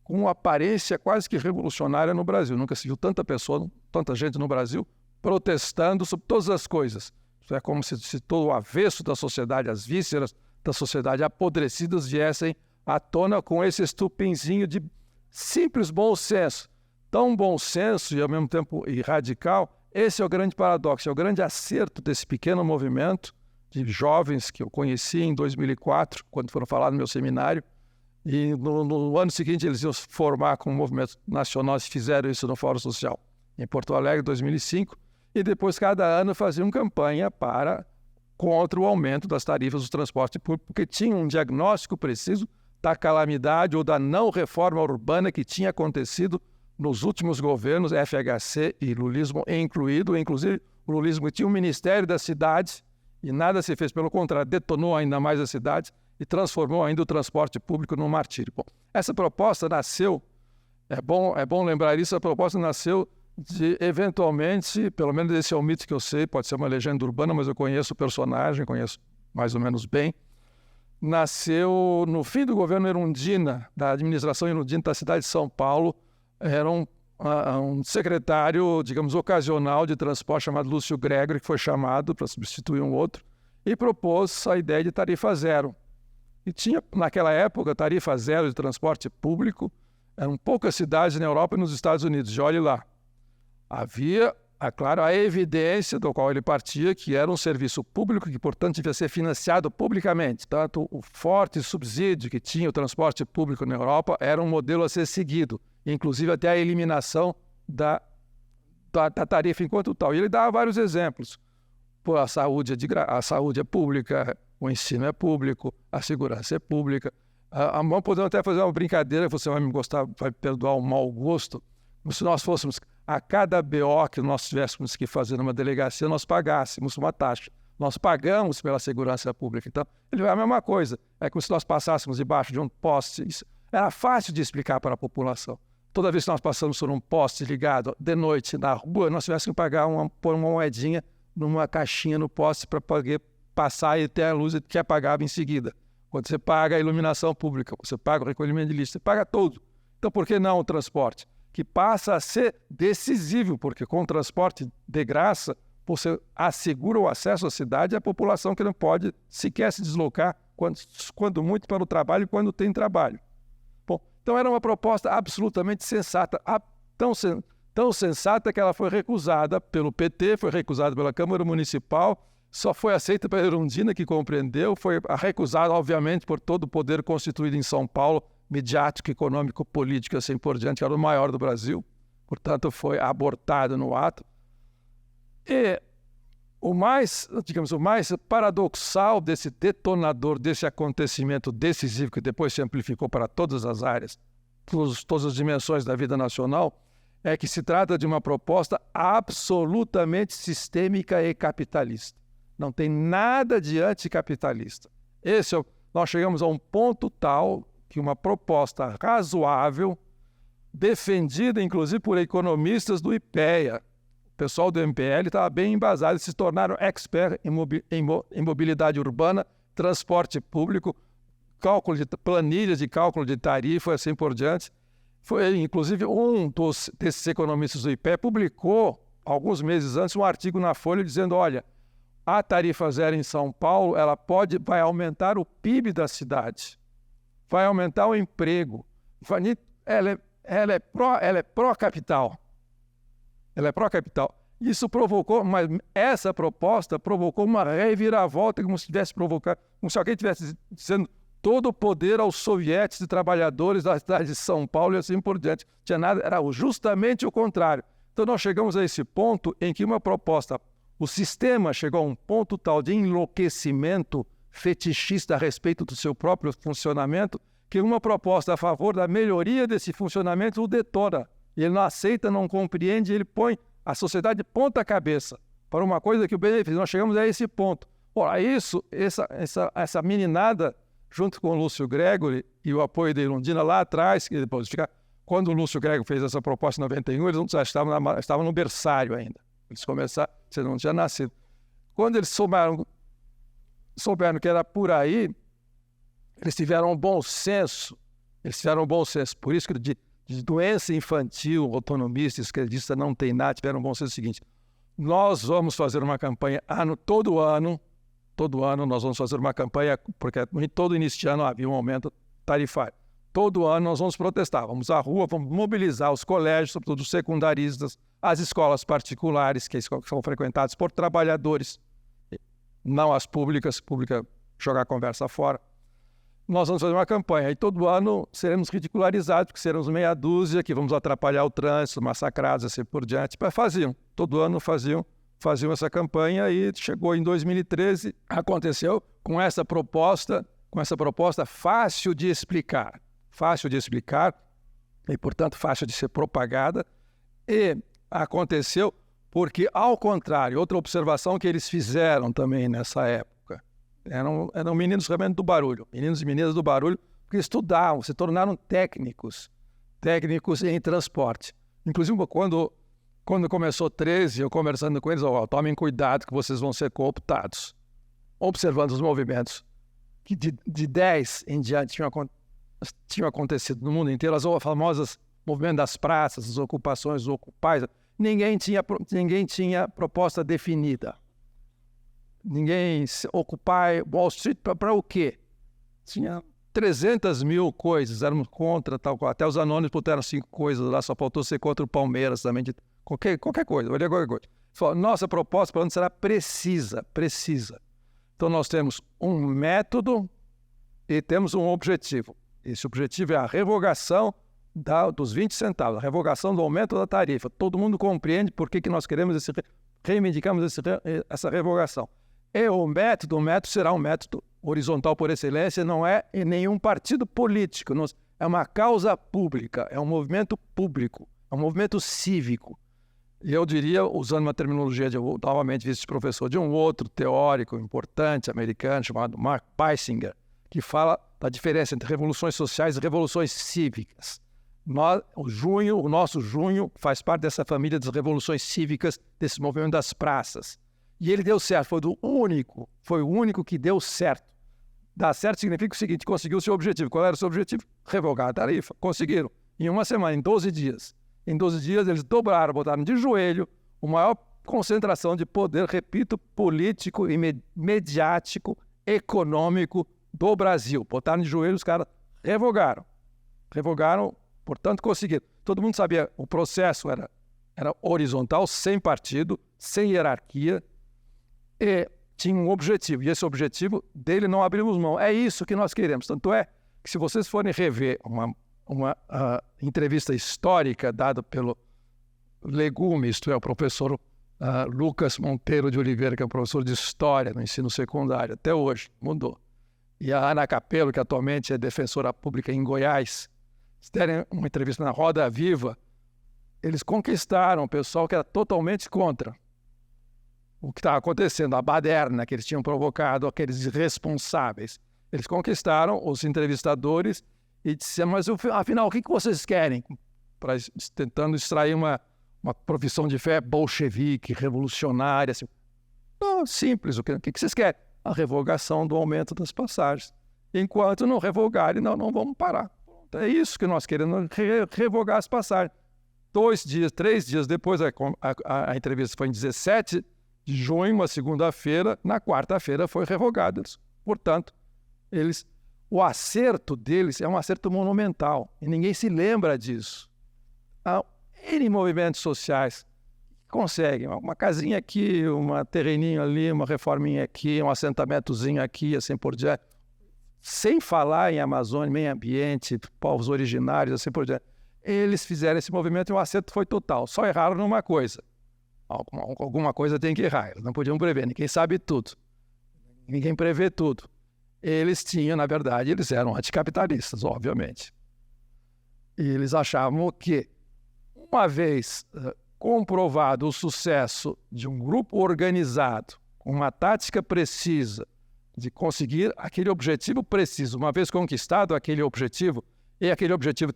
com aparência quase que revolucionária no Brasil. Nunca se viu tanta gente no Brasil protestando sobre todas as coisas. Isso é como se todo o avesso da sociedade, as vísceras da sociedade apodrecidas viessem à tona com esse estupinzinho de simples bom senso. Tão bom senso e ao mesmo tempo radical. Esse é o grande paradoxo, é o grande acerto desse pequeno movimento de jovens que eu conheci em 2004, quando foram falar no meu seminário. E no ano seguinte eles iam se formar com um movimento nacional, e fizeram isso no Fórum Social em Porto Alegre, em 2005. E depois, cada ano, faziam campanha contra o aumento das tarifas do transporte público, porque tinha um diagnóstico preciso da calamidade ou da não reforma urbana que tinha acontecido nos últimos governos, FHC e lulismo incluído. Inclusive, o lulismo tinha um Ministério das Cidades e nada se fez, pelo contrário, detonou ainda mais as cidades e transformou ainda o transporte público num martírio. Bom, essa proposta nasceu, é bom lembrar isso, a proposta nasceu de, eventualmente, pelo menos esse é o mito que eu sei, pode ser uma legenda urbana, mas eu conheço o personagem, conheço mais ou menos bem. Nasceu no fim do governo Erundina, da administração Erundina da cidade de São Paulo. Era um secretário, digamos, ocasional de transporte chamado Lúcio Gregory, que foi chamado para substituir um outro, e propôs a ideia de tarifa zero. E tinha, naquela época, tarifa zero de transporte público. Eram poucas cidades na Europa e nos Estados Unidos, e olhe lá. Havia, claro, a evidência do qual ele partia, que era um serviço público que, portanto, devia ser financiado publicamente. Tanto o forte subsídio que tinha o transporte público na Europa era um modelo a ser seguido, inclusive até a eliminação da tarifa enquanto tal. E ele dava vários exemplos. Pô, a saúde é pública, o ensino é público, a segurança é pública. Podemos até fazer uma brincadeira, você vai me perdoar o mau gosto, se nós fôssemos, a cada BO que nós tivéssemos que fazer numa delegacia, nós pagássemos uma taxa. Nós pagamos pela segurança pública. Então, ele é a mesma coisa. É como se nós passássemos debaixo de um poste. Isso era fácil de explicar para a população. Toda vez que nós passamos por um poste ligado de noite na rua, nós tivéssemos que pôr uma moedinha numa caixinha no poste para poder passar e ter a luz que apagava em seguida. Quando você paga a iluminação pública, você paga o recolhimento de lixo, você paga tudo. Então, por que não o transporte? Que passa a ser decisivo, porque com o transporte de graça, você assegura o acesso à cidade à população que não pode sequer se deslocar, quando muito para o trabalho e quando tem trabalho. Bom, então era uma proposta absolutamente sensata, tão sensata que ela foi recusada pelo PT, foi recusada pela Câmara Municipal, só foi aceita pela Erundina, que compreendeu, foi recusada, obviamente, por todo o poder constituído em São Paulo, midiático, econômico, político, assim por diante, era o maior do Brasil, portanto foi abortado no ato. E o mais paradoxal desse detonador, desse acontecimento decisivo, que depois se amplificou para todas as áreas, todas as dimensões da vida nacional, é que se trata de uma proposta absolutamente sistêmica e capitalista. Não tem nada de anticapitalista. Nós chegamos a um ponto tal que uma proposta razoável, defendida inclusive por economistas do IPEA, o pessoal do MPL estava bem embasado, eles se tornaram expert em mobilidade urbana, transporte público, planilhas de cálculo de tarifa, assim por diante. Inclusive, desses economistas do IPEA publicou, alguns meses antes, um artigo na Folha dizendo, olha, a tarifa zero em São Paulo vai aumentar o PIB da cidade, vai aumentar o emprego, ela é pró-capital. Ela é pró-capital. Isso provocou, mas essa proposta provocou uma reviravolta, como se alguém estivesse dizendo todo o poder aos sovietes e trabalhadores da cidade de São Paulo e assim por diante. Tinha nada, era justamente o contrário. Então nós chegamos a esse ponto em que o sistema chegou a um ponto tal de enlouquecimento fetichista a respeito do seu próprio funcionamento, que uma proposta a favor da melhoria desse funcionamento o detona. Ele não aceita, não compreende, ele põe a sociedade de ponta cabeça para uma coisa que o benefício. Nós chegamos a esse ponto. Ora, essa meninada, junto com o Lúcio Gregory e o apoio da Irundina lá atrás, que depois quando o Lúcio Gregory fez essa proposta em 91, eles já estavam no berçário ainda. Eles começaram, você não tinha nascido. Quando eles souberam que era por aí, eles tiveram um bom senso. Por isso que de doença infantil, autonomista, esquerdista, não tem nada, tiveram um bom senso seguinte. Nós vamos fazer uma campanha todo ano nós vamos fazer uma campanha, porque em todo início de ano havia um aumento tarifário. Todo ano nós vamos protestar, vamos à rua, vamos mobilizar os colégios, sobretudo os secundaristas, as escolas particulares, que são frequentadas por trabalhadores, não as públicas, jogar a conversa fora. Nós vamos fazer uma campanha e todo ano seremos ridicularizados, porque seremos meia dúzia que vamos atrapalhar o trânsito, massacrados, assim por diante. Mas todo ano faziam essa campanha e chegou em 2013, aconteceu com essa proposta fácil de explicar e, portanto, fácil de ser propagada, e aconteceu porque, ao contrário, outra observação que eles fizeram também nessa época, eram meninos realmente do barulho, meninos e meninas do barulho, que estudavam, se tornaram técnicos em transporte. Inclusive, quando começou 13, eu conversando com eles, tomem cuidado que vocês vão ser cooptados. Observando os movimentos que de 10 em diante tinham acontecido no mundo inteiro, as famosas movimentos das praças, as ocupações, os ocupais, ninguém tinha proposta definida. Ninguém ocupar Wall Street para o quê? Tinha 300 mil coisas, éramos contra tal qual. Até os anônimos botaram 5 coisas lá, só faltou ser contra o Palmeiras também, de qualquer coisa. Nossa proposta, pelo menos, será precisa. Então nós temos um método e temos um objetivo. Esse objetivo é a revogação dos 20 centavos, a revogação do aumento da tarifa. Todo mundo compreende por que nós reivindicamos essa revogação. E o método será um método horizontal por excelência, não é em nenhum partido político, é uma causa pública, é um movimento público, é um movimento cívico. E eu diria, usando uma terminologia novamente vice-professor de um outro teórico importante americano chamado Mark Peisinger, que fala da diferença entre revoluções sociais e revoluções cívicas. O nosso junho faz parte dessa família das revoluções cívicas, desse movimento das praças. E ele deu certo, foi o único que deu certo. Dar certo significa o seguinte, conseguiu o seu objetivo. Qual era o seu objetivo? Revogar a tarifa. Conseguiram. Em uma semana, em 12 dias. Em 12 dias eles botaram de joelho a maior concentração de poder, repito, político e mediático, econômico do Brasil. Botaram de joelho, os caras revogaram. Portanto, conseguiram. Todo mundo sabia, o processo era horizontal, sem partido, sem hierarquia, e tinha um objetivo. E esse objetivo dele não abrimos mão. É isso que nós queremos. Tanto é que se vocês forem rever uma entrevista histórica dada pelo Legume, isto é, o professor Lucas Monteiro de Oliveira, que é um professor de História no ensino secundário, até hoje, mudou. E a Ana Capello, que atualmente é defensora pública em Goiás, se derem uma entrevista na Roda Viva, eles conquistaram o pessoal que era totalmente contra. o que estava acontecendo, a baderna que eles tinham provocado, aqueles irresponsáveis. Eles conquistaram os entrevistadores e disseram, mas afinal, o que vocês querem? Tentando extrair uma profissão de fé bolchevique, revolucionária. Assim. Não, simples, o que vocês querem? A revogação do aumento das passagens. Enquanto não revogarem, não vamos parar. É isso que nós queremos, revogar as passagens. 3 dias depois, a entrevista foi em 17 de junho, uma segunda-feira, na quarta-feira foi revogada. Portanto, o acerto deles é um acerto monumental, e ninguém se lembra disso. Há N movimentos sociais que conseguem uma casinha aqui, um terreninho ali, uma reforminha aqui, um assentamentozinho aqui, assim por diante. Sem falar em Amazônia, meio ambiente, povos originários, assim por diante. Eles fizeram esse movimento e o acerto foi total. Só erraram numa coisa. Alguma coisa tem que errar. Eles não podiam prever. Ninguém sabe tudo. Ninguém prevê tudo. Eles tinham, na verdade, eles eram anticapitalistas, obviamente. E eles achavam que, uma vez comprovado o sucesso de um grupo organizado, com uma tática precisa, de conseguir aquele objetivo preciso, uma vez conquistado aquele objetivo, e aquele objetivo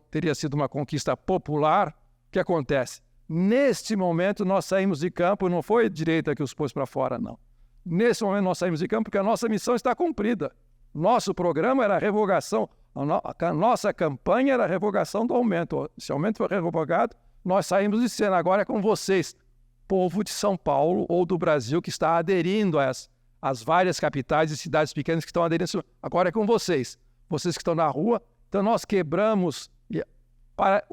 teria sido uma conquista popular, o que acontece? Neste momento, nós saímos de campo, não foi a direita que os pôs para fora, não. Nesse momento, nós saímos de campo porque a nossa missão está cumprida. Nosso programa era a revogação, a nossa campanha era a revogação do aumento. Se o aumento foi revogado, nós saímos de cena. Agora é com vocês, povo de São Paulo ou do Brasil, que está aderindo às várias capitais e cidades pequenas que estão aderindo. Agora é com vocês. Vocês que estão na rua. Então, nós quebramos. Para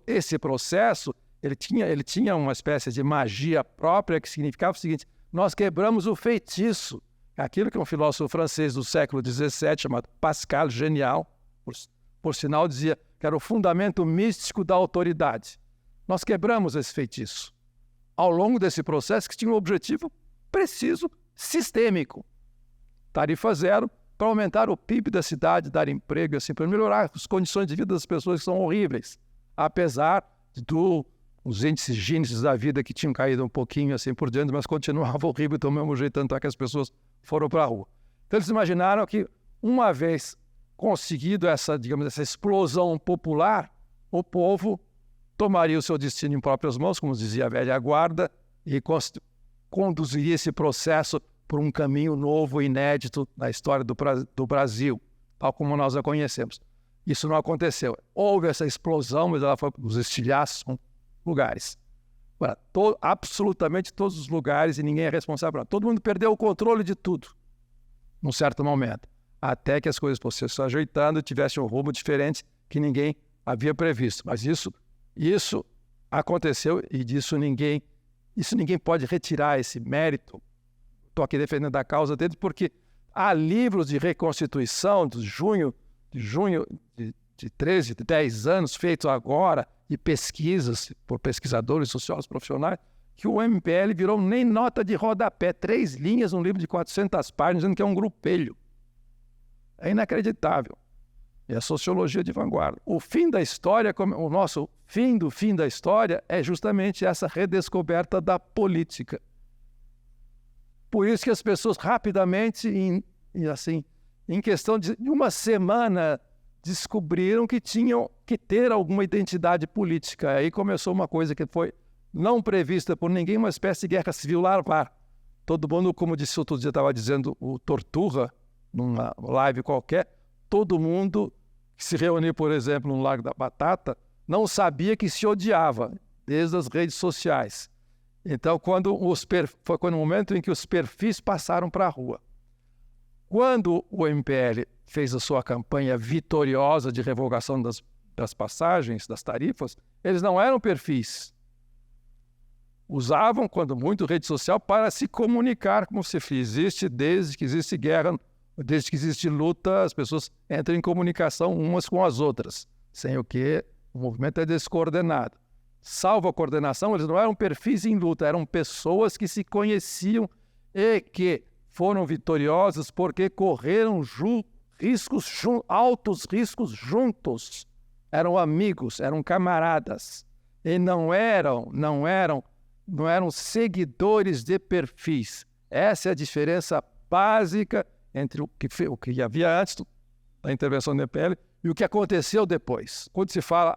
esse processo, ele tinha uma espécie de magia própria que significava o seguinte: nós quebramos o feitiço. Aquilo que um filósofo francês do século XVII, chamado Pascal, genial, por sinal, dizia que era o fundamento místico da autoridade. Nós quebramos esse feitiço ao longo desse processo que tinha um objetivo preciso, sistêmico. Tarifa zero para aumentar o PIB da cidade, dar emprego, assim, para melhorar as condições de vida das pessoas que são horríveis, apesar dos índices Gini da vida que tinham caído um pouquinho assim por diante, mas continuava horrível do mesmo jeito, tanto é que as pessoas foram para a rua. Então eles imaginaram que, uma vez conseguido essa explosão popular, o povo tomaria o seu destino em próprias mãos, como dizia a velha guarda, e conduziria esse processo por um caminho novo, inédito na história do Brasil, tal como nós a conhecemos. Isso não aconteceu. Houve essa explosão, mas ela foi para os estilhaços, lugares. Absolutamente todos os lugares, e ninguém é responsável. Todo mundo perdeu o controle de tudo, num certo momento, até que as coisas fossem se ajeitando e tivessem um rumo diferente que ninguém havia previsto. Mas isso aconteceu, e ninguém pode retirar esse mérito. Estou aqui defendendo a causa deles porque há livros de reconstituição de junho de 13, de 10 anos, feitos agora, e pesquisas por pesquisadores, sociólogos profissionais, que o MPL virou nem nota de rodapé, 3 linhas num livro de 400 páginas, dizendo que é um grupelho. É inacreditável. É a sociologia de vanguarda. O fim da história, o nosso fim do fim da história, é justamente essa redescoberta da política. Por isso que as pessoas rapidamente, em questão de uma semana, descobriram que tinham que ter alguma identidade política. Aí começou uma coisa que foi não prevista por ninguém, uma espécie de guerra civil larvar. Todo mundo, como disse outro dia, estava dizendo o Torturra, numa live qualquer, todo mundo que se reuniu, por exemplo, no Lago da Batata, não sabia que se odiava, desde as redes sociais. Então, foi no momento em que os perfis passaram para a rua. Quando o MPL fez a sua campanha vitoriosa de revogação das passagens, das tarifas, eles não eram perfis. Usavam, quando muito, rede social para se comunicar, como se existe desde que existe guerra, desde que existe luta, as pessoas entram em comunicação umas com as outras, sem o que o movimento é descoordenado. Salvo a coordenação, eles não eram perfis em luta, eram pessoas que se conheciam e que foram vitoriosas porque correram altos riscos juntos. Eram amigos, eram camaradas. E não eram não eram seguidores de perfis. Essa é a diferença básica entre o que havia antes da intervenção do MPL e o que aconteceu depois. Quando se fala,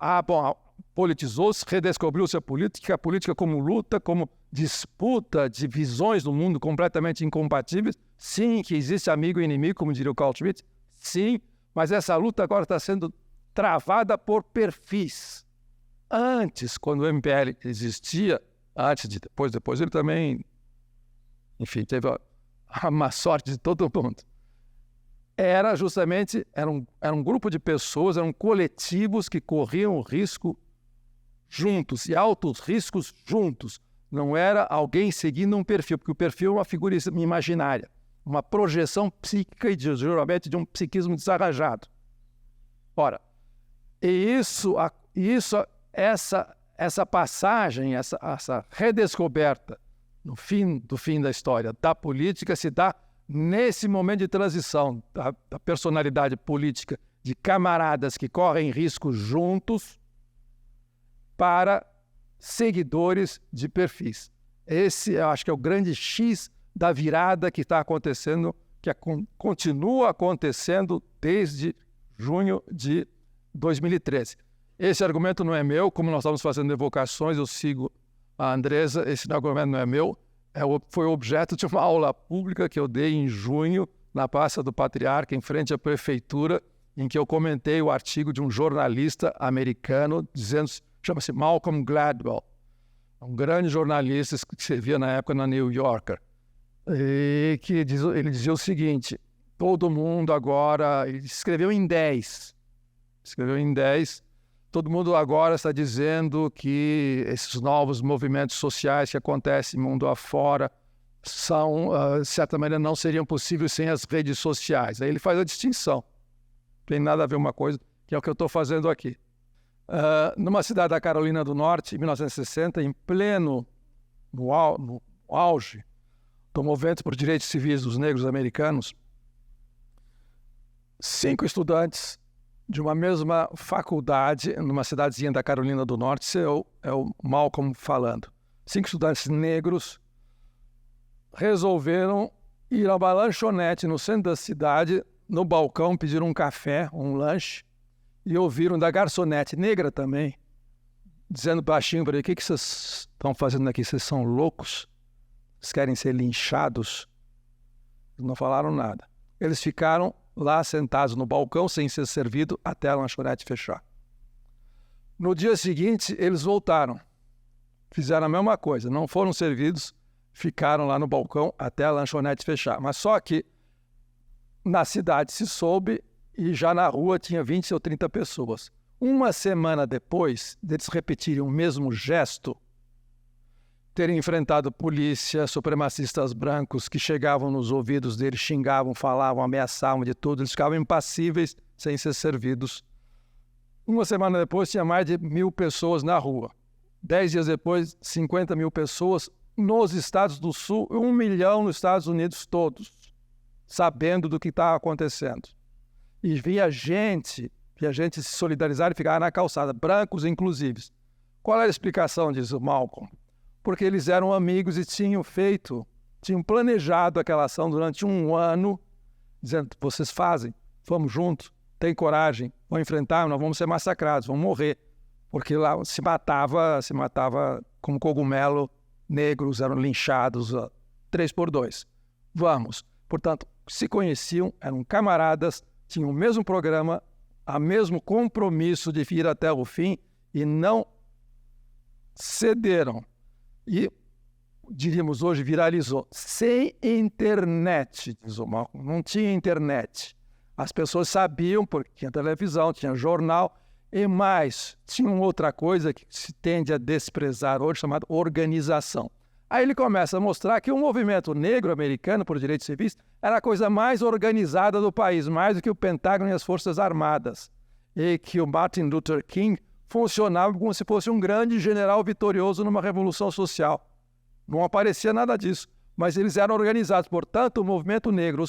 politizou-se, redescobriu-se a política como luta, como disputa de visões do mundo completamente incompatíveis. Sim, que existe amigo e inimigo, como diria o Carl Schmitt. Sim, mas essa luta agora está sendo travada por perfis. Antes, quando o MPL existia, depois ele também, enfim, teve a má sorte de todo mundo. Era um grupo de pessoas, eram coletivos que corriam risco juntos e altos riscos juntos. Não era alguém seguindo um perfil, porque o perfil é uma figura imaginária, uma projeção psíquica e geralmente de um psiquismo desarranjado. Ora, essa passagem, essa redescoberta do fim da história da política se dá nesse momento de transição da personalidade política de camaradas que correm risco juntos para seguidores de perfis. Esse, eu acho que é o grande X da virada que está acontecendo, que continua acontecendo desde junho de 2013. Esse argumento não é meu, como nós estamos fazendo evocações, eu sigo a Andresa, esse argumento não é meu, foi objeto de uma aula pública que eu dei em junho, na Praça do Patriarca, em frente à prefeitura, em que eu comentei o artigo de um jornalista americano, chama-se Malcolm Gladwell, um grande jornalista que servia na época na New Yorker, e que ele dizia o seguinte, todo mundo agora, ele escreveu em 10, todo mundo agora está dizendo que esses novos movimentos sociais que acontecem mundo afora de certa maneira, não seriam possíveis sem as redes sociais. Aí ele faz a distinção. Não tem nada a ver uma coisa, que é o que eu estou fazendo aqui. Numa cidade da Carolina do Norte, em 1960, no auge do movimento por direitos civis dos negros americanos, 5 estudantes de uma mesma faculdade, numa cidadezinha da Carolina do Norte, é o Malcolm falando. 5 estudantes negros resolveram ir a uma lanchonete no centro da cidade, no balcão, pediram um café, um lanche, e ouviram da garçonete negra também, dizendo baixinho para ele, o que vocês estão fazendo aqui? Vocês são loucos? Vocês querem ser linchados? Eles não falaram nada. Eles ficaram lá sentados no balcão, sem ser servido, até a lanchonete fechar. No dia seguinte, eles voltaram. Fizeram a mesma coisa, não foram servidos, ficaram lá no balcão até a lanchonete fechar. Mas só que na cidade se soube e já na rua tinha 20 ou 30 pessoas. Uma semana depois deles repetirem o mesmo gesto, terem enfrentado polícia, supremacistas brancos que chegavam nos ouvidos deles, xingavam, falavam, ameaçavam de tudo, eles ficavam impassíveis sem ser servidos. Uma semana depois tinha mais de 1.000 pessoas na rua. 10 dias depois, 50 mil pessoas nos Estados do Sul, 1 milhão nos Estados Unidos todos, sabendo do que estava acontecendo. E via gente se solidarizar e ficar na calçada, brancos inclusive. Qual era a explicação, diz o Malcolm? Porque eles eram amigos e tinham planejado aquela ação durante 1 ano, dizendo, vocês fazem, vamos juntos, tem coragem, vão enfrentar, nós vamos ser massacrados, vamos morrer. Porque lá se matava como cogumelo, negros eram linchados 3x2. Vamos. Portanto, se conheciam, eram camaradas, tinham o mesmo programa, o mesmo compromisso de ir até o fim e não cederam. E, diríamos hoje, viralizou. Sem internet, diz o Malcolm, não tinha internet. As pessoas sabiam, porque tinha televisão, tinha jornal, e mais, tinha outra coisa que se tende a desprezar hoje, chamada organização. Aí ele começa a mostrar que o movimento negro americano por direitos civis era a coisa mais organizada do país, mais do que o Pentágono e as Forças Armadas. E que o Martin Luther King funcionava como se fosse um grande general vitorioso numa revolução social. Não aparecia nada disso, mas eles eram organizados. Portanto, o movimento negro,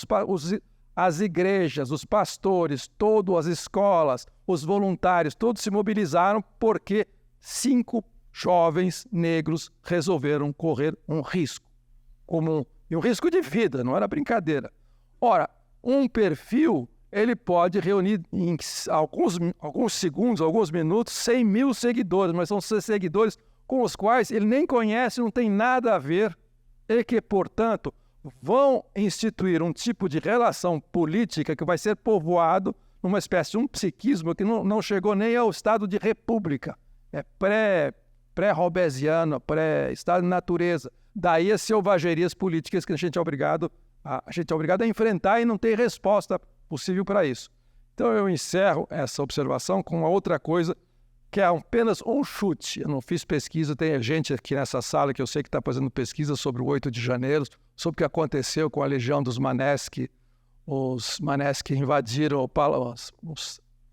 as igrejas, os pastores, as escolas, os voluntários, todos se mobilizaram porque 5 jovens negros resolveram correr um risco comum, e um risco de vida, não era brincadeira. Ora, um perfil, ele pode reunir em alguns segundos, alguns minutos, 100 mil seguidores, mas são seguidores com os quais ele nem conhece, não tem nada a ver, e que, portanto, vão instituir um tipo de relação política que vai ser povoado numa espécie de um psiquismo que não chegou nem ao estado de república. É pré-robesiano, pré-estado de natureza. Daí as selvagerias políticas que a gente é obrigado a enfrentar e não tem resposta possível para isso. Então eu encerro essa observação com uma outra coisa que é apenas um chute. Eu não fiz pesquisa, tem gente aqui nessa sala que eu sei que está fazendo pesquisa sobre o 8 de janeiro, sobre o que aconteceu com a legião dos manés, os manés que invadiram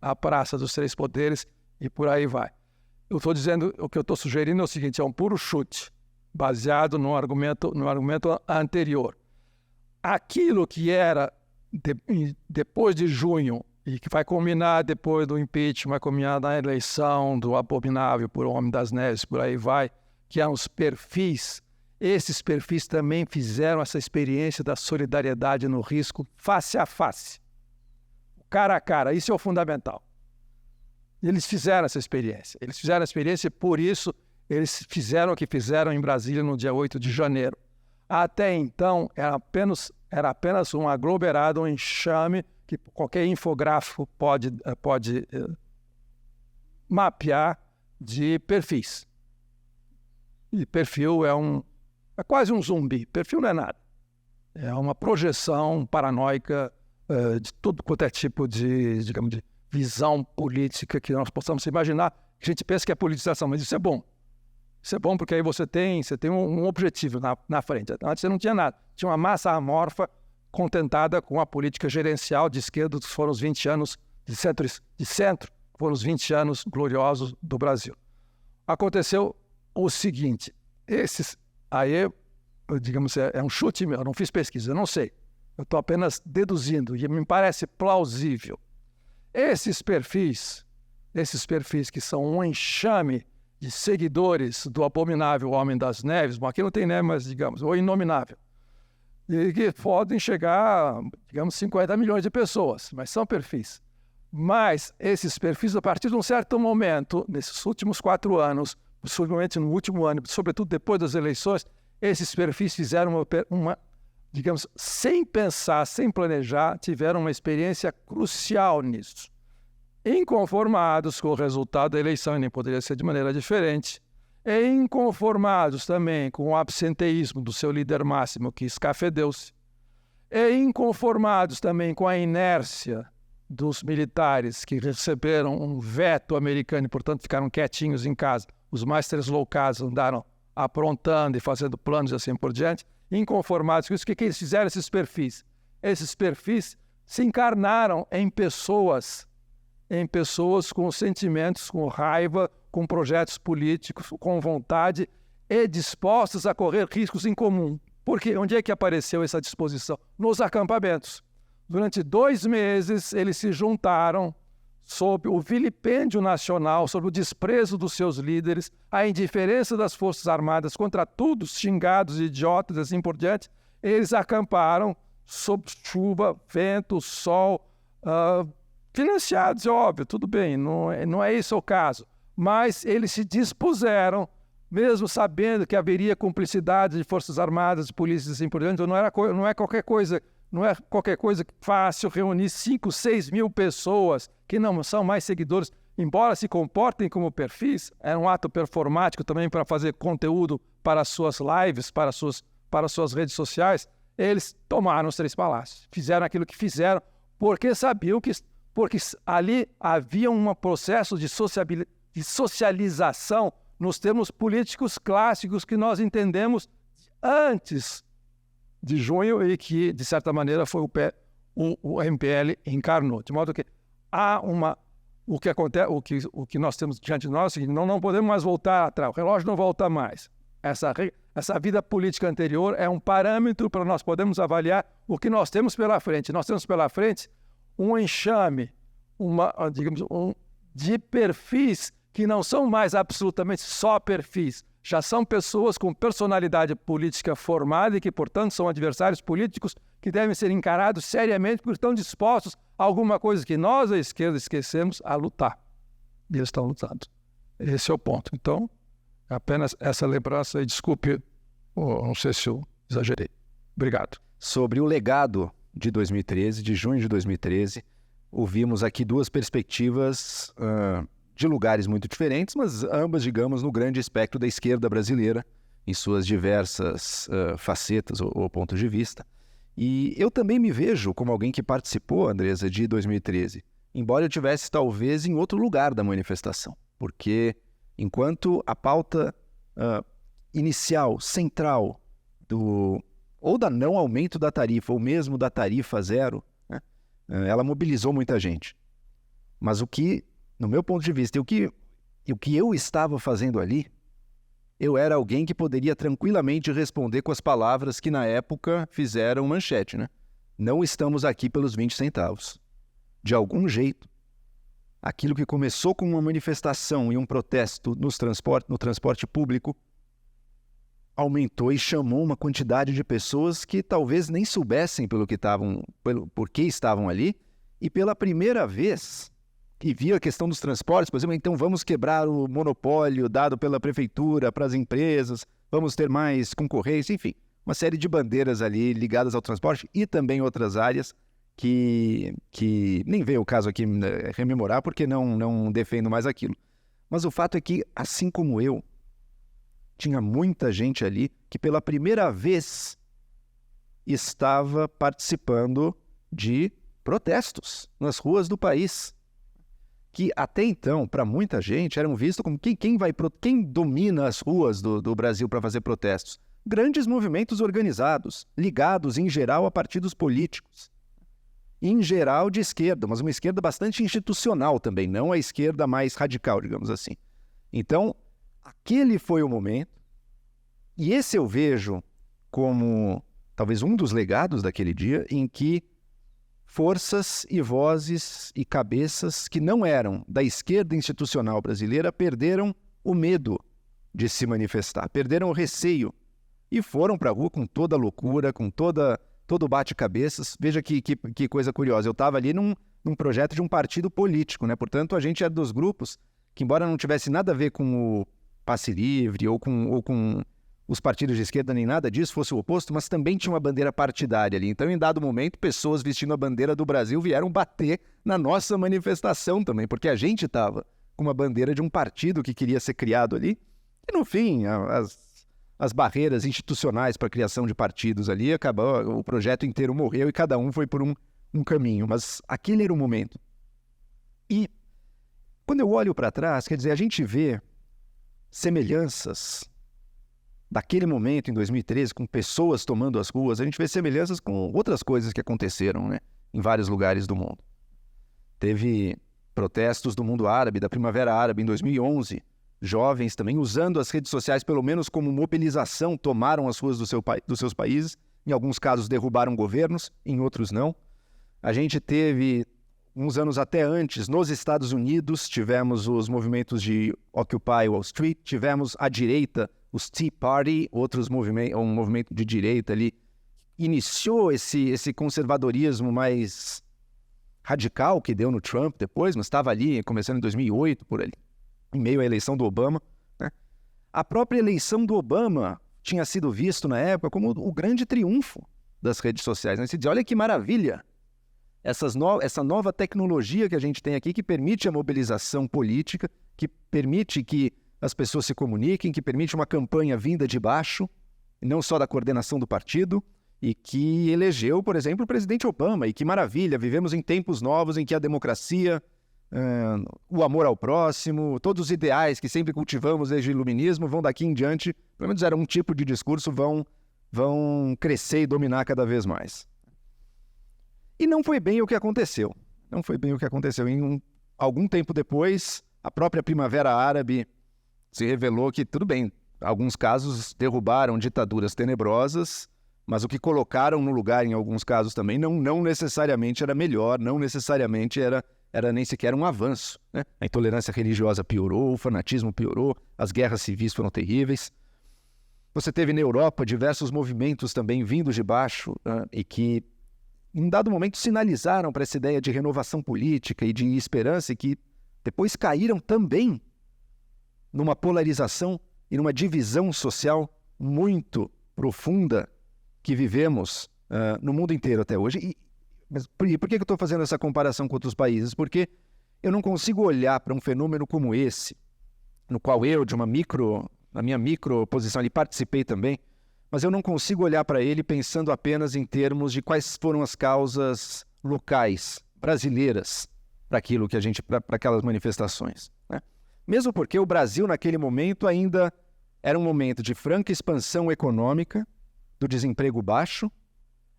a Praça dos Três Poderes e por aí vai. Eu estou dizendo, o que eu estou sugerindo é o seguinte, é um puro chute, baseado no argumento anterior. Aquilo que era depois de junho, e que vai culminar depois do impeachment, vai culminar na eleição do abominável por Homem das Neves, por aí vai, que há uns perfis. Esses perfis também fizeram essa experiência da solidariedade no risco face a face, cara a cara. Isso é o fundamental. Eles fizeram essa experiência. E por isso eles fizeram o que fizeram em Brasília no dia 8 de janeiro. Até então, era apenas um aglomerado, um enxame que qualquer infográfico pode mapear de perfis. E perfil é quase um zumbi. Perfil não é nada. É uma projeção paranoica de todo quanto é tipo de visão política que nós possamos imaginar. A gente pensa que é politização, mas isso é bom. Isso é bom porque aí você tem um objetivo na frente. Antes você não tinha nada. Tinha uma massa amorfa contentada com a política gerencial de esquerda, que foram os 20 anos de centro, foram os 20 anos gloriosos do Brasil. Aconteceu o seguinte, aí, digamos, é um chute meu, eu não fiz pesquisa, eu não sei. Eu estou apenas deduzindo e me parece plausível. Esses perfis que são um enxame de seguidores do abominável Homem das Neves, bom, aqui não tem neve, mas digamos, o inominável, e que podem chegar, digamos, 50 milhões de pessoas, mas são perfis. Mas esses perfis, a partir de um certo momento, nesses últimos 4 anos, possivelmente no último ano, sobretudo depois das eleições, esses perfis fizeram digamos, sem pensar, sem planejar, tiveram uma experiência crucial nisso. Inconformados com o resultado da eleição, e nem poderia ser de maneira diferente, e inconformados também com o absenteísmo do seu líder máximo, que escafedeu-se, e inconformados também com a inércia dos militares que receberam um veto americano e, portanto, ficaram quietinhos em casa. Os mais deslocados andaram aprontando e fazendo planos e assim por diante. Inconformados com isso, o que eles fizeram, esses perfis? Esses perfis se encarnaram em pessoas com sentimentos, com raiva, com projetos políticos, com vontade e dispostos a correr riscos em comum. Por quê? Onde é que apareceu essa disposição? Nos acampamentos. Durante 2 meses, eles se juntaram sob o vilipêndio nacional, sob o desprezo dos seus líderes, a indiferença das Forças Armadas contra tudo, xingados, idiotas, assim por diante. Eles acamparam sob chuva, vento, sol, financiados, é óbvio, tudo bem, não é esse o caso. Mas eles se dispuseram, mesmo sabendo que haveria cumplicidade de Forças Armadas, de polícias e assim por diante, não é qualquer coisa fácil reunir 5, 6 mil pessoas que não são mais seguidores, embora se comportem como perfis, é um ato performático também para fazer conteúdo para as suas lives, para as suas redes sociais. Eles tomaram os 3 palácios, fizeram aquilo que fizeram, porque sabiam porque ali havia um processo de socialização nos termos políticos clássicos que nós entendemos antes de junho e que, de certa maneira, foi o MPL encarnou. De modo que há o que nós temos diante de nós é o seguinte, não podemos mais voltar atrás, o relógio não volta mais. Essa vida política anterior é um parâmetro para nós podermos avaliar o que nós temos pela frente. Nós temos pela frente um enxame, de perfis que não são mais absolutamente só perfis, já são pessoas com personalidade política formada e que, portanto, são adversários políticos que devem ser encarados seriamente porque estão dispostos a alguma coisa que nós, à esquerda, esquecemos, a lutar. E eles estão lutando. Esse é o ponto. Então, apenas essa lembrança, e desculpe, não sei se eu exagerei. Obrigado. Sobre o legado de 2013, de junho de 2013, ouvimos aqui duas perspectivas de lugares muito diferentes, mas ambas, digamos, no grande espectro da esquerda brasileira, em suas diversas facetas ou pontos de vista. E eu também me vejo como alguém que participou, Andresa, de 2013, embora eu tivesse talvez em outro lugar da manifestação, porque enquanto a pauta inicial, central, ou da não aumento da tarifa, ou mesmo da tarifa zero, né, ela mobilizou muita gente. Mas o que, no meu ponto de vista, o que eu estava fazendo ali, eu era alguém que poderia tranquilamente responder com as palavras que na época fizeram manchete, né? Não estamos aqui pelos 20 centavos. De algum jeito, aquilo que começou com uma manifestação e um protesto no transporte público aumentou e chamou uma quantidade de pessoas que talvez nem soubessem por que estavam ali, e pela primeira vez, e via a questão dos transportes, por exemplo, então vamos quebrar o monopólio dado pela prefeitura para as empresas, vamos ter mais concorrência, enfim, uma série de bandeiras ali ligadas ao transporte e também outras áreas que nem veio o caso aqui rememorar porque não defendo mais aquilo. Mas o fato é que, assim como eu, tinha muita gente ali que pela primeira vez estava participando de protestos nas ruas do país, que até então, para muita gente, eram vistos como quem domina as ruas do Brasil para fazer protestos? Grandes movimentos organizados, ligados em geral a partidos políticos. Em geral de esquerda, mas uma esquerda bastante institucional também, não a esquerda mais radical, digamos assim. Então, aquele foi o momento, e esse eu vejo como talvez um dos legados daquele dia, em que forças e vozes e cabeças que não eram da esquerda institucional brasileira perderam o medo de se manifestar, perderam o receio e foram para a rua com toda a loucura, com todo o bate-cabeças. Veja que coisa curiosa, eu estava ali num projeto de um partido político, né? Portanto, a gente era dos grupos que, embora não tivesse nada a ver com o Passe Livre ou com os partidos de esquerda nem nada disso, fosse o oposto, mas também tinha uma bandeira partidária ali. Então, em dado momento, pessoas vestindo a bandeira do Brasil vieram bater na nossa manifestação também, porque a gente estava com uma bandeira de um partido que queria ser criado ali. E, no fim, as barreiras institucionais para a criação de partidos ali, acabou, o projeto inteiro morreu e cada um foi por um caminho. Mas aquele era o momento. E quando eu olho para trás, quer dizer, a gente vê semelhanças daquele momento, em 2013, com pessoas tomando as ruas, a gente vê semelhanças com outras coisas que aconteceram, né, em vários lugares do mundo. Teve protestos do mundo árabe, da Primavera Árabe, em 2011. Jovens também, usando as redes sociais, pelo menos como mobilização, tomaram as ruas dos seus países. Em alguns casos, derrubaram governos, em outros não. A gente teve, uns anos até antes, nos Estados Unidos, tivemos os movimentos de Occupy Wall Street, tivemos à direita os Tea Party, um movimento de direita ali, iniciou esse conservadorismo mais radical que deu no Trump depois, mas estava ali, começando em 2008, por ali, em meio à eleição do Obama, né? A própria eleição do Obama tinha sido visto na época como o grande triunfo das redes sociais, né? Se diz, olha que maravilha, essa nova tecnologia que a gente tem aqui, que permite a mobilização política, que permite que as pessoas se comuniquem, que permite uma campanha vinda de baixo, não só da coordenação do partido, e que elegeu, por exemplo, o presidente Obama. E que maravilha, vivemos em tempos novos em que a democracia, o amor ao próximo, todos os ideais que sempre cultivamos desde o iluminismo vão daqui em diante, pelo menos era um tipo de discurso, vão crescer e dominar cada vez mais. E não foi bem o que aconteceu. Não foi bem o que aconteceu. Algum tempo depois, a própria Primavera Árabe se revelou que, tudo bem, alguns casos derrubaram ditaduras tenebrosas, mas o que colocaram no lugar, em alguns casos também, não necessariamente era melhor, não necessariamente era era nem sequer um avanço, né? A intolerância religiosa piorou, o fanatismo piorou, as guerras civis foram terríveis. Você teve na Europa diversos movimentos também vindos de baixo, e que, em um dado momento, sinalizaram para essa ideia de renovação política e de esperança, e que depois caíram também numa polarização e numa divisão social muito profunda que vivemos no mundo inteiro até hoje. Mas por que eu estou fazendo essa comparação com outros países? Porque eu não consigo olhar para um fenômeno como esse, no qual eu, na minha micro posição ali, participei também, mas eu não consigo olhar para ele pensando apenas em termos de quais foram as causas locais, brasileiras, para aquelas manifestações, né? Mesmo porque o Brasil, naquele momento, ainda era um momento de franca expansão econômica, do desemprego baixo,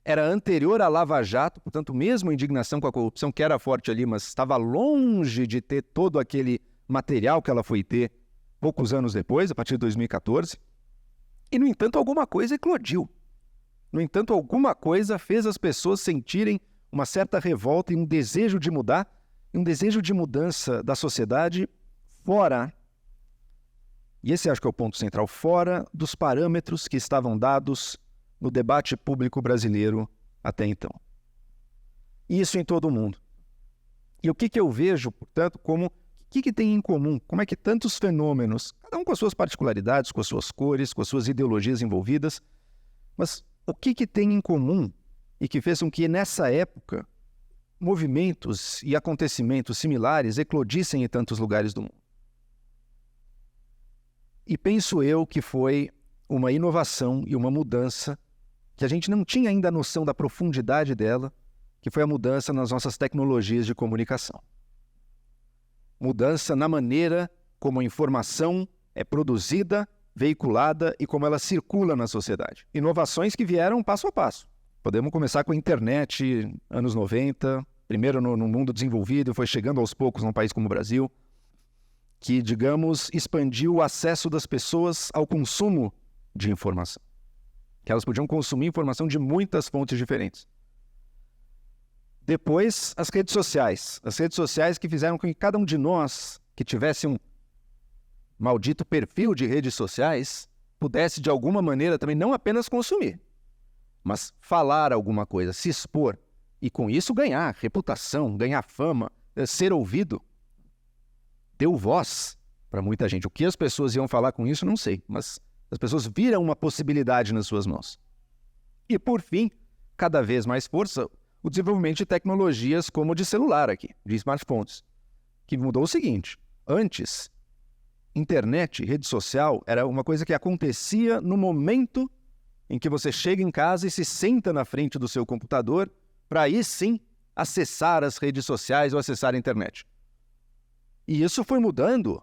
era anterior à Lava Jato, portanto, mesmo a indignação com a corrupção, que era forte ali, mas estava longe de ter todo aquele material que ela foi ter poucos anos depois, a partir de 2014. E, no entanto, alguma coisa eclodiu. No entanto, alguma coisa fez as pessoas sentirem uma certa revolta e um desejo de mudar, e um desejo de mudança da sociedade fora, e esse acho que é o ponto central, fora dos parâmetros que estavam dados no debate público brasileiro até então. Isso em todo o mundo. E o que eu vejo, portanto, como... O que tem em comum? Como é que tantos fenômenos, cada um com as suas particularidades, com as suas cores, com as suas ideologias envolvidas, mas o que tem em comum e que fez com que, nessa época, movimentos e acontecimentos similares eclodissem em tantos lugares do mundo? E penso eu que foi uma inovação e uma mudança que a gente não tinha ainda a noção da profundidade dela, que foi a mudança nas nossas tecnologias de comunicação. Mudança na maneira como a informação é produzida, veiculada e como ela circula na sociedade. Inovações que vieram passo a passo. Podemos começar com a internet, anos 90, primeiro no mundo desenvolvido, foi chegando aos poucos num país como o Brasil, que, digamos, expandiu o acesso das pessoas ao consumo de informação. Que elas podiam consumir informação de muitas fontes diferentes. Depois, as redes sociais. As redes sociais que fizeram com que cada um de nós que tivesse um maldito perfil de redes sociais pudesse, de alguma maneira, também não apenas consumir, mas falar alguma coisa, se expor, e com isso ganhar reputação, ganhar fama, ser ouvido. Deu voz para muita gente. O que as pessoas iam falar com isso, não sei, mas as pessoas viram uma possibilidade nas suas mãos. E, por fim, cada vez mais força, o desenvolvimento de tecnologias como de celular aqui, de smartphones, que mudou o seguinte: antes, internet, rede social, era uma coisa que acontecia no momento em que você chega em casa e se senta na frente do seu computador para aí sim acessar as redes sociais ou acessar a internet. E isso foi mudando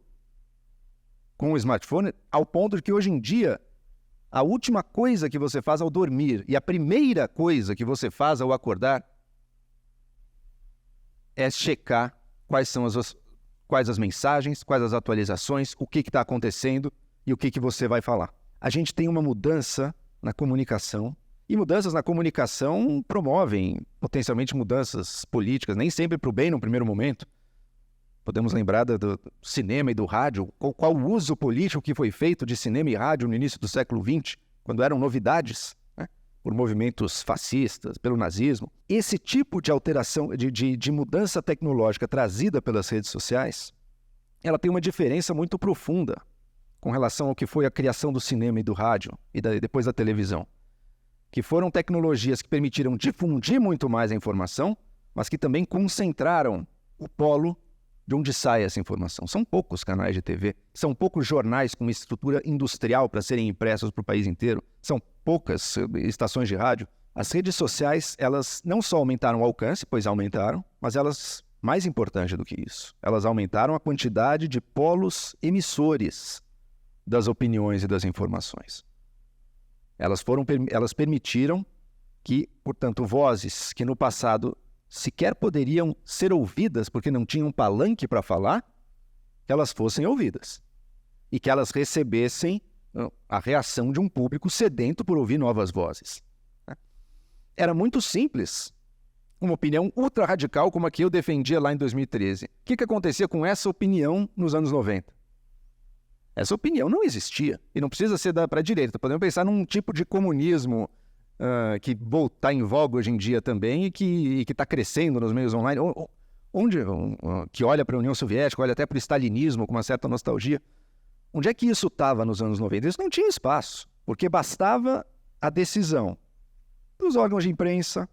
com o smartphone ao ponto de que hoje em dia a última coisa que você faz ao dormir e a primeira coisa que você faz ao acordar é checar quais as mensagens, quais as atualizações, o que está acontecendo e o que você vai falar. A gente tem uma mudança na comunicação, e mudanças na comunicação promovem potencialmente mudanças políticas, nem sempre para o bem no primeiro momento. Podemos lembrar do cinema e do rádio, qual o uso político que foi feito de cinema e rádio no início do século XX, quando eram novidades, né, por movimentos fascistas, pelo nazismo. Esse tipo de alteração, de mudança tecnológica trazida pelas redes sociais, ela tem uma diferença muito profunda com relação ao que foi a criação do cinema e do rádio e depois da televisão, que foram tecnologias que permitiram difundir muito mais a informação, mas que também concentraram o polo de onde sai essa informação. São poucos canais de TV, são poucos jornais com estrutura industrial para serem impressos para o país inteiro, são poucas estações de rádio. As redes sociais, elas não só aumentaram o alcance, pois aumentaram, mas elas, mais importante do que isso, elas aumentaram a quantidade de polos emissores das opiniões e das informações. Elas permitiram que, portanto, vozes que no passado sequer poderiam ser ouvidas porque não tinham palanque para falar, que elas fossem ouvidas e que elas recebessem a reação de um público sedento por ouvir novas vozes. Era muito simples uma opinião ultra radical como a que eu defendia lá em 2013. O que acontecia com essa opinião nos anos 90? Essa opinião não existia. E não precisa ser para a direita. Podemos pensar num tipo de comunismo que está em voga hoje em dia também e que está crescendo nos meios online, que olha para a União Soviética, olha até para o stalinismo com uma certa nostalgia. Onde é que isso estava nos anos 90? Isso não tinha espaço, porque bastava a decisão dos órgãos de imprensa,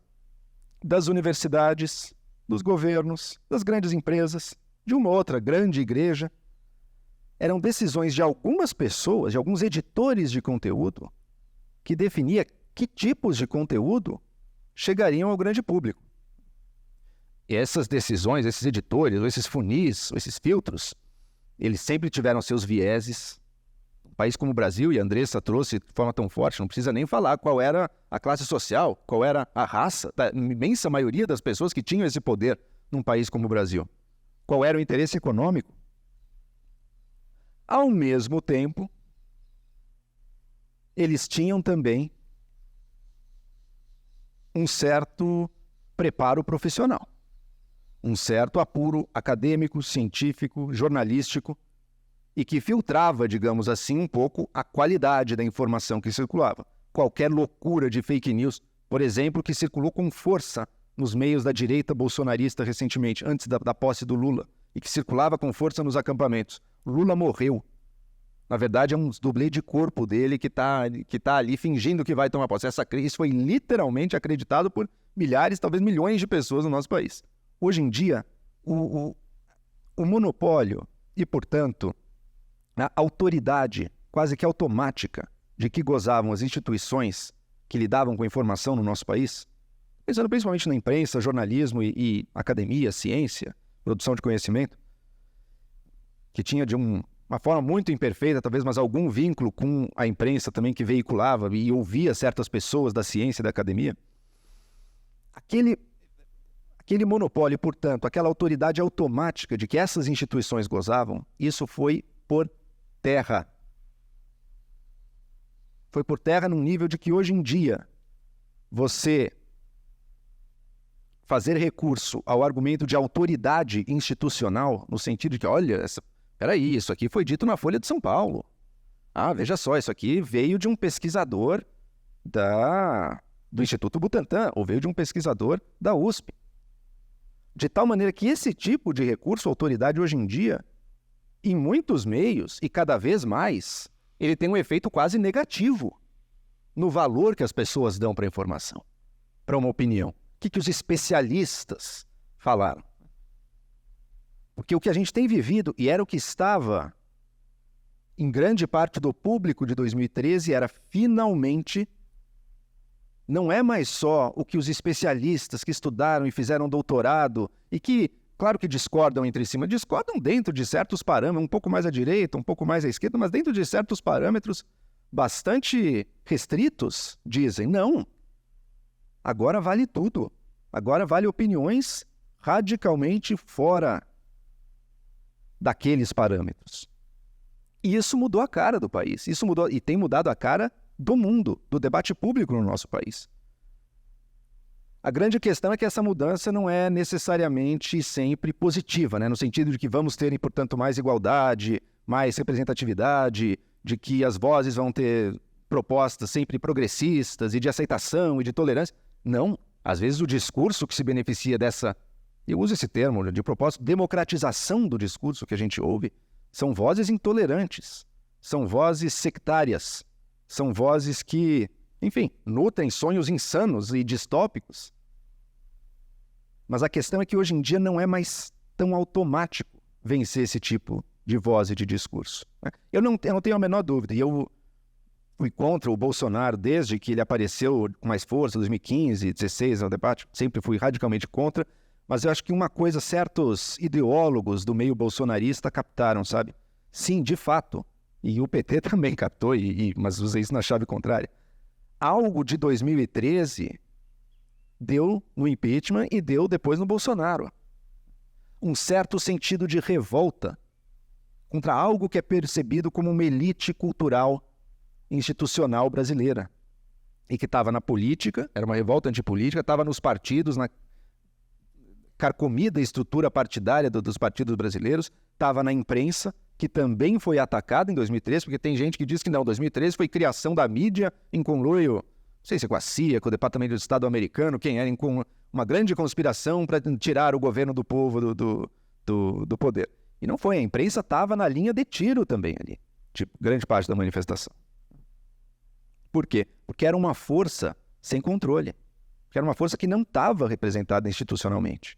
das universidades, dos governos, das grandes empresas, de uma outra grande igreja. Eram decisões de algumas pessoas, de alguns editores de conteúdo, que definia que tipos de conteúdo chegariam ao grande público. E essas decisões, esses editores, ou esses funis, ou esses filtros, eles sempre tiveram seus vieses. Um país como o Brasil, e a Andressa trouxe de forma tão forte, não precisa nem falar qual era a classe social, qual era a raça da imensa maioria das pessoas que tinham esse poder num país como o Brasil. Qual era o interesse econômico? Ao mesmo tempo, eles tinham também um certo preparo profissional, um certo apuro acadêmico, científico, jornalístico, e que filtrava, digamos assim, um pouco a qualidade da informação que circulava. Qualquer loucura de fake news, por exemplo, que circulou com força nos meios da direita bolsonarista recentemente, antes da posse do Lula, e que circulava com força nos acampamentos. Lula morreu. Na verdade, é um dublê de corpo dele que tá ali fingindo que vai tomar posse. Isso foi literalmente acreditado por milhares, talvez milhões de pessoas no nosso país. Hoje em dia, o monopólio e, portanto, a autoridade quase que automática de que gozavam as instituições que lidavam com a informação no nosso país, pensando principalmente na imprensa, jornalismo e academia, ciência, produção de conhecimento, que tinha de uma forma muito imperfeita, talvez, mas algum vínculo com a imprensa também que veiculava e ouvia certas pessoas da ciência e da academia. Aquele monopólio, portanto, aquela autoridade automática de que essas instituições gozavam, isso foi por terra. Foi por terra num nível de que hoje em dia você fazer recurso ao argumento de autoridade institucional, no sentido de que, olha, peraí, isso aqui foi dito na Folha de São Paulo. Ah, veja só, isso aqui veio de um pesquisador do Instituto Butantan, ou veio de um pesquisador da USP. De tal maneira que esse tipo de recurso à autoridade hoje em dia, em muitos meios, e cada vez mais, ele tem um efeito quase negativo no valor que as pessoas dão para a informação, para uma opinião. O que os especialistas falaram? Porque o que a gente tem vivido, e era o que estava em grande parte do público de 2013, era finalmente, não é mais só o que os especialistas que estudaram e fizeram doutorado, e que, claro que discordam entre si, mas discordam dentro de certos parâmetros, um pouco mais à direita, um pouco mais à esquerda, mas dentro de certos parâmetros bastante restritos, dizem, não, agora vale tudo, agora vale opiniões radicalmente fora daqueles parâmetros. E isso mudou a cara do país, isso mudou e tem mudado a cara do mundo, do debate público no nosso país. A grande questão é que essa mudança não é necessariamente sempre positiva, né? No sentido de que vamos ter, portanto, mais igualdade, mais representatividade, de que as vozes vão ter propostas sempre progressistas e de aceitação e de tolerância. Não. Às vezes o discurso que se beneficia dessa, eu uso esse termo, de propósito, democratização do discurso que a gente ouve, são vozes intolerantes, são vozes sectárias, são vozes que, enfim, nutrem sonhos insanos e distópicos. Mas a questão é que hoje em dia não é mais tão automático vencer esse tipo de voz e de discurso. Eu não tenho a menor dúvida, e eu fui contra o Bolsonaro desde que ele apareceu com mais força, 2015, 2016, no debate, sempre fui radicalmente contra, mas eu acho que uma coisa certos ideólogos do meio bolsonarista captaram, sabe? Sim, de fato, e o PT também captou, mas usei isso na chave contrária. Algo de 2013 deu no impeachment e deu depois no Bolsonaro. Um certo sentido de revolta contra algo que é percebido como uma elite cultural institucional brasileira e que estava na política, era uma revolta antipolítica, estava nos partidos, carcomida a estrutura partidária dos partidos brasileiros, estava na imprensa, que também foi atacada em 2013, porque tem gente que diz que não, 2013 foi criação da mídia em conluio, não sei se é com a CIA, com o Departamento de Estado americano, quem era, com uma grande conspiração para tirar o governo do povo do poder. E não foi, a imprensa estava na linha de tiro também ali, tipo, grande parte da manifestação. Por quê? Porque era uma força sem controle, porque era uma força que não estava representada institucionalmente.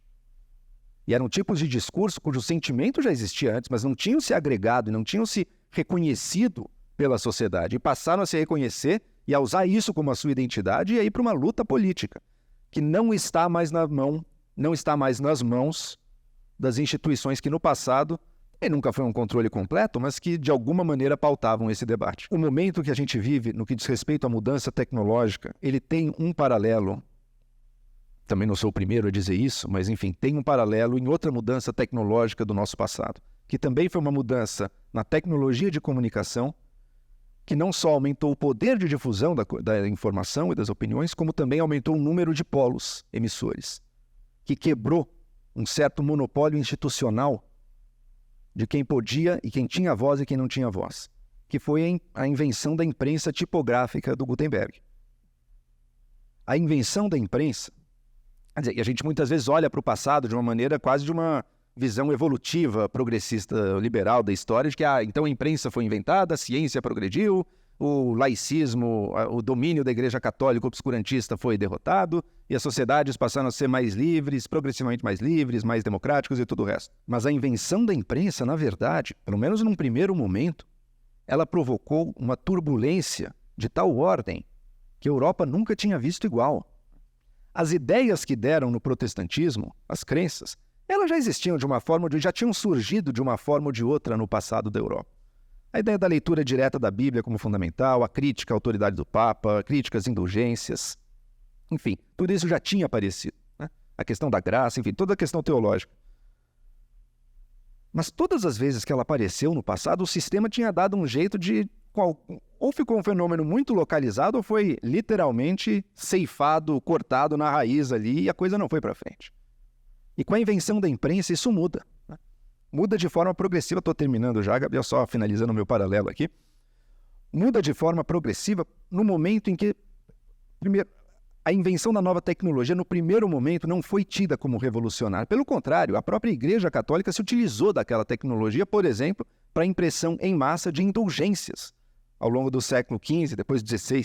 E eram tipos de discurso cujo sentimento já existia antes, mas não tinham se agregado e não tinham se reconhecido pela sociedade. E passaram a se reconhecer e a usar isso como a sua identidade e a ir para uma luta política, que não está mais nas mãos das instituições que no passado, e nunca foi um controle completo, mas que de alguma maneira pautavam esse debate. O momento que a gente vive, no que diz respeito à mudança tecnológica, ele tem um paralelo. Também não sou o primeiro a dizer isso, mas enfim, tem um paralelo em outra mudança tecnológica do nosso passado, que também foi uma mudança na tecnologia de comunicação, que não só aumentou o poder de difusão da informação e das opiniões, como também aumentou o número de polos emissores, que quebrou um certo monopólio institucional de quem podia e quem tinha voz e quem não tinha voz, que foi a invenção da imprensa tipográfica do Gutenberg. A invenção da imprensa, quer dizer, e a gente muitas vezes olha para o passado de uma maneira quase de uma visão evolutiva, progressista, liberal da história, de que então a imprensa foi inventada, a ciência progrediu, o laicismo, o domínio da Igreja Católica obscurantista foi derrotado e as sociedades passaram a ser mais livres, progressivamente mais livres, mais democráticos e tudo o resto. Mas a invenção da imprensa, na verdade, pelo menos num primeiro momento, ela provocou uma turbulência de tal ordem que a Europa nunca tinha visto igual. As ideias que deram no protestantismo, as crenças, elas já existiam de uma forma, já tinham surgido de uma forma ou de outra no passado da Europa. A ideia da leitura direta da Bíblia como fundamental, a crítica à autoridade do Papa, a crítica às indulgências, enfim, tudo isso já tinha aparecido, né? A questão da graça, enfim, toda a questão teológica. Mas todas as vezes que ela apareceu no passado, o sistema tinha dado um jeito de... Ou ficou um fenômeno muito localizado, ou foi literalmente ceifado, cortado na raiz ali, e a coisa não foi para frente. E com a invenção da imprensa, isso muda. Muda de forma progressiva, estou terminando já, Gabriel, só finalizando o meu paralelo aqui. Muda de forma progressiva no momento em que, primeiro, a invenção da nova tecnologia, no primeiro momento, não foi tida como revolucionária. Pelo contrário, a própria Igreja Católica se utilizou daquela tecnologia, por exemplo, para a impressão em massa de indulgências ao longo do século XV, depois do XVI.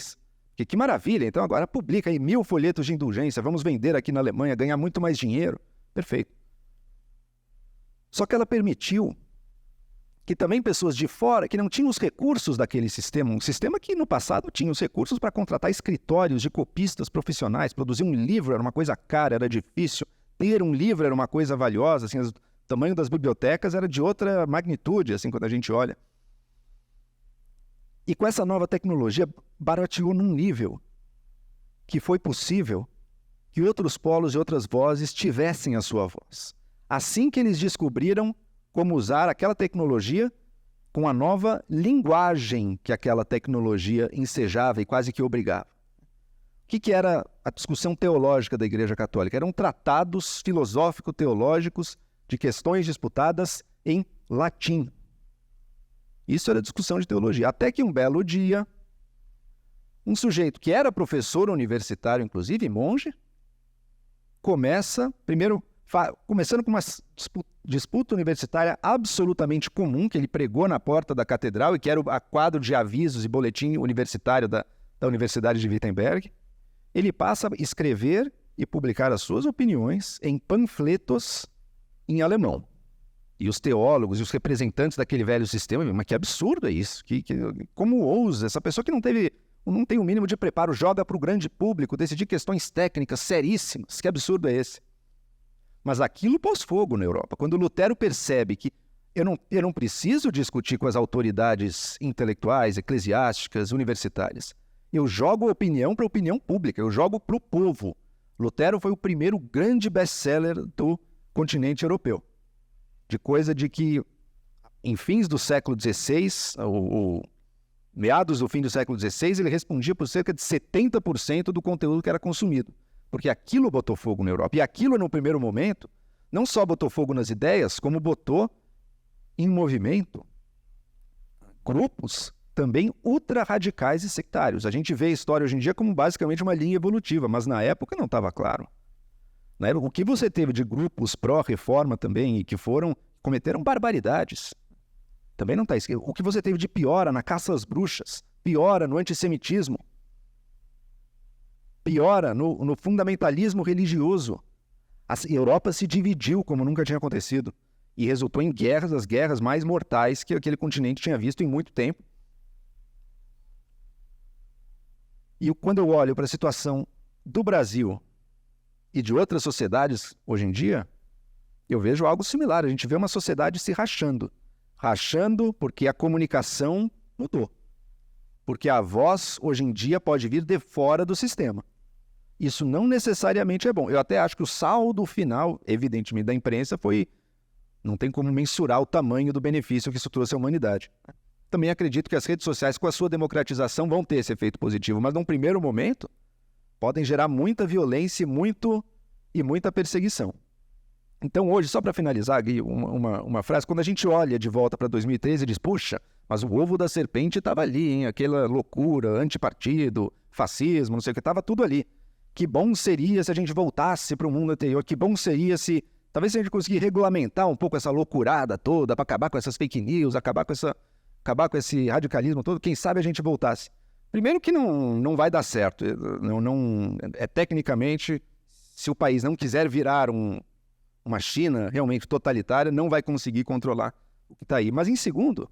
Que maravilha, então agora publica aí 1000 folhetos de indulgência, vamos vender aqui na Alemanha, ganhar muito mais dinheiro. Perfeito. Só que ela permitiu que também pessoas de fora, que não tinham os recursos daquele sistema, um sistema que no passado tinha os recursos para contratar escritórios de copistas profissionais, produzir um livro era uma coisa cara, era difícil, ter um livro era uma coisa valiosa, assim, o tamanho das bibliotecas era de outra magnitude, assim, quando a gente olha. E com essa nova tecnologia, barateou num nível que foi possível que outros polos e outras vozes tivessem a sua voz. Assim que eles descobriram como usar aquela tecnologia com a nova linguagem que aquela tecnologia ensejava e quase que obrigava. O que era a discussão teológica da Igreja Católica? Eram tratados filosófico-teológicos de questões disputadas em latim. Isso era discussão de teologia. Até que um belo dia, um sujeito que era professor universitário, inclusive monge, começando com uma disputa universitária absolutamente comum, que ele pregou na porta da catedral e que era o quadro de avisos e boletim universitário da Universidade de Wittenberg. Ele passa a escrever e publicar as suas opiniões em panfletos em alemão. E os teólogos e os representantes daquele velho sistema, mas que absurdo é isso? Como ousa? Essa pessoa que não tem o mínimo de preparo, joga para o grande público decidir questões técnicas seríssimas. Que absurdo é esse? Mas aquilo pôs fogo na Europa. Quando Lutero percebe que eu não preciso discutir com as autoridades intelectuais, eclesiásticas, universitárias. Eu jogo a opinião para a opinião pública, eu jogo para o povo. Lutero foi o primeiro grande best-seller do continente europeu. De coisa de que, em fins do século XVI, meados do fim do século XVI, ele respondia por cerca de 70% do conteúdo que era consumido. Porque aquilo botou fogo na Europa. E aquilo, no primeiro momento, não só botou fogo nas ideias, como botou em movimento grupos também ultra-radicais e sectários. A gente vê a história hoje em dia como basicamente uma linha evolutiva, mas na época não estava claro. Na época, o que você teve de grupos pró-reforma também e que cometeram barbaridades, também não está escrito. O que você teve de piora na caça às bruxas, piora no antissemitismo, piora no fundamentalismo religioso. A Europa se dividiu como nunca tinha acontecido e resultou em guerras, as guerras mais mortais que aquele continente tinha visto em muito tempo. E quando eu olho para a situação do Brasil e de outras sociedades hoje em dia, eu vejo algo similar. A gente vê uma sociedade se rachando. Rachando porque a comunicação mudou. Porque a voz, hoje em dia, pode vir de fora do sistema. Isso não necessariamente é bom. Eu até acho que o saldo final, evidentemente, da imprensa foi... Não tem como mensurar o tamanho do benefício que isso trouxe à humanidade. Também acredito que as redes sociais, com a sua democratização, vão ter esse efeito positivo. Mas, num primeiro momento, podem gerar muita violência e muita perseguição. Então, hoje, só para finalizar, Gui, uma frase. Quando a gente olha de volta para 2013 e diz, puxa, mas o ovo da serpente estava ali, hein? Aquela loucura, antipartido, fascismo, não sei o que, estava tudo ali. Que bom seria se a gente voltasse para o mundo anterior. Que bom seria se... Talvez se a gente conseguir regulamentar um pouco essa loucurada toda, para acabar com essas fake news, acabar com esse radicalismo todo, quem sabe a gente voltasse. Primeiro que não vai dar certo. Tecnicamente, se o país não quiser virar uma China realmente totalitária, não vai conseguir controlar o que está aí. Mas em segundo,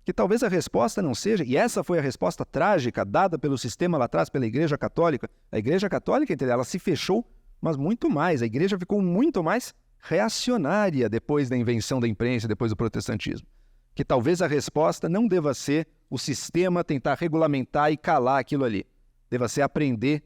que talvez a resposta não seja, e essa foi a resposta trágica dada pelo sistema lá atrás, pela Igreja Católica. A Igreja Católica, ela se fechou, mas muito mais. A Igreja ficou muito mais reacionária depois da invenção da imprensa, depois do protestantismo. Que talvez a resposta não deva ser o sistema tentar regulamentar e calar aquilo ali. Deva ser aprender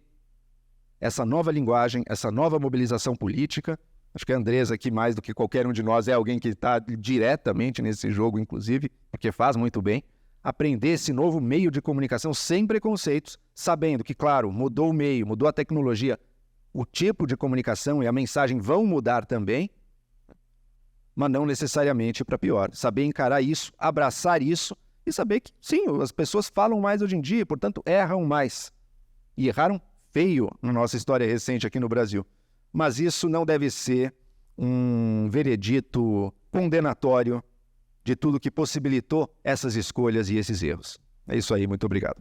essa nova linguagem, essa nova mobilização política. Acho que a Andresa aqui, mais do que qualquer um de nós, é alguém que está diretamente nesse jogo, inclusive, porque faz muito bem. Aprender esse novo meio de comunicação sem preconceitos, sabendo que, claro, mudou o meio, mudou a tecnologia, o tipo de comunicação e a mensagem vão mudar também, mas não necessariamente para pior. Saber encarar isso, abraçar isso e saber que, sim, as pessoas falam mais hoje em dia, portanto, erram mais. E erraram feio na nossa história recente aqui no Brasil. Mas isso não deve ser um veredito condenatório de tudo que possibilitou essas escolhas e esses erros. É isso aí, muito obrigado.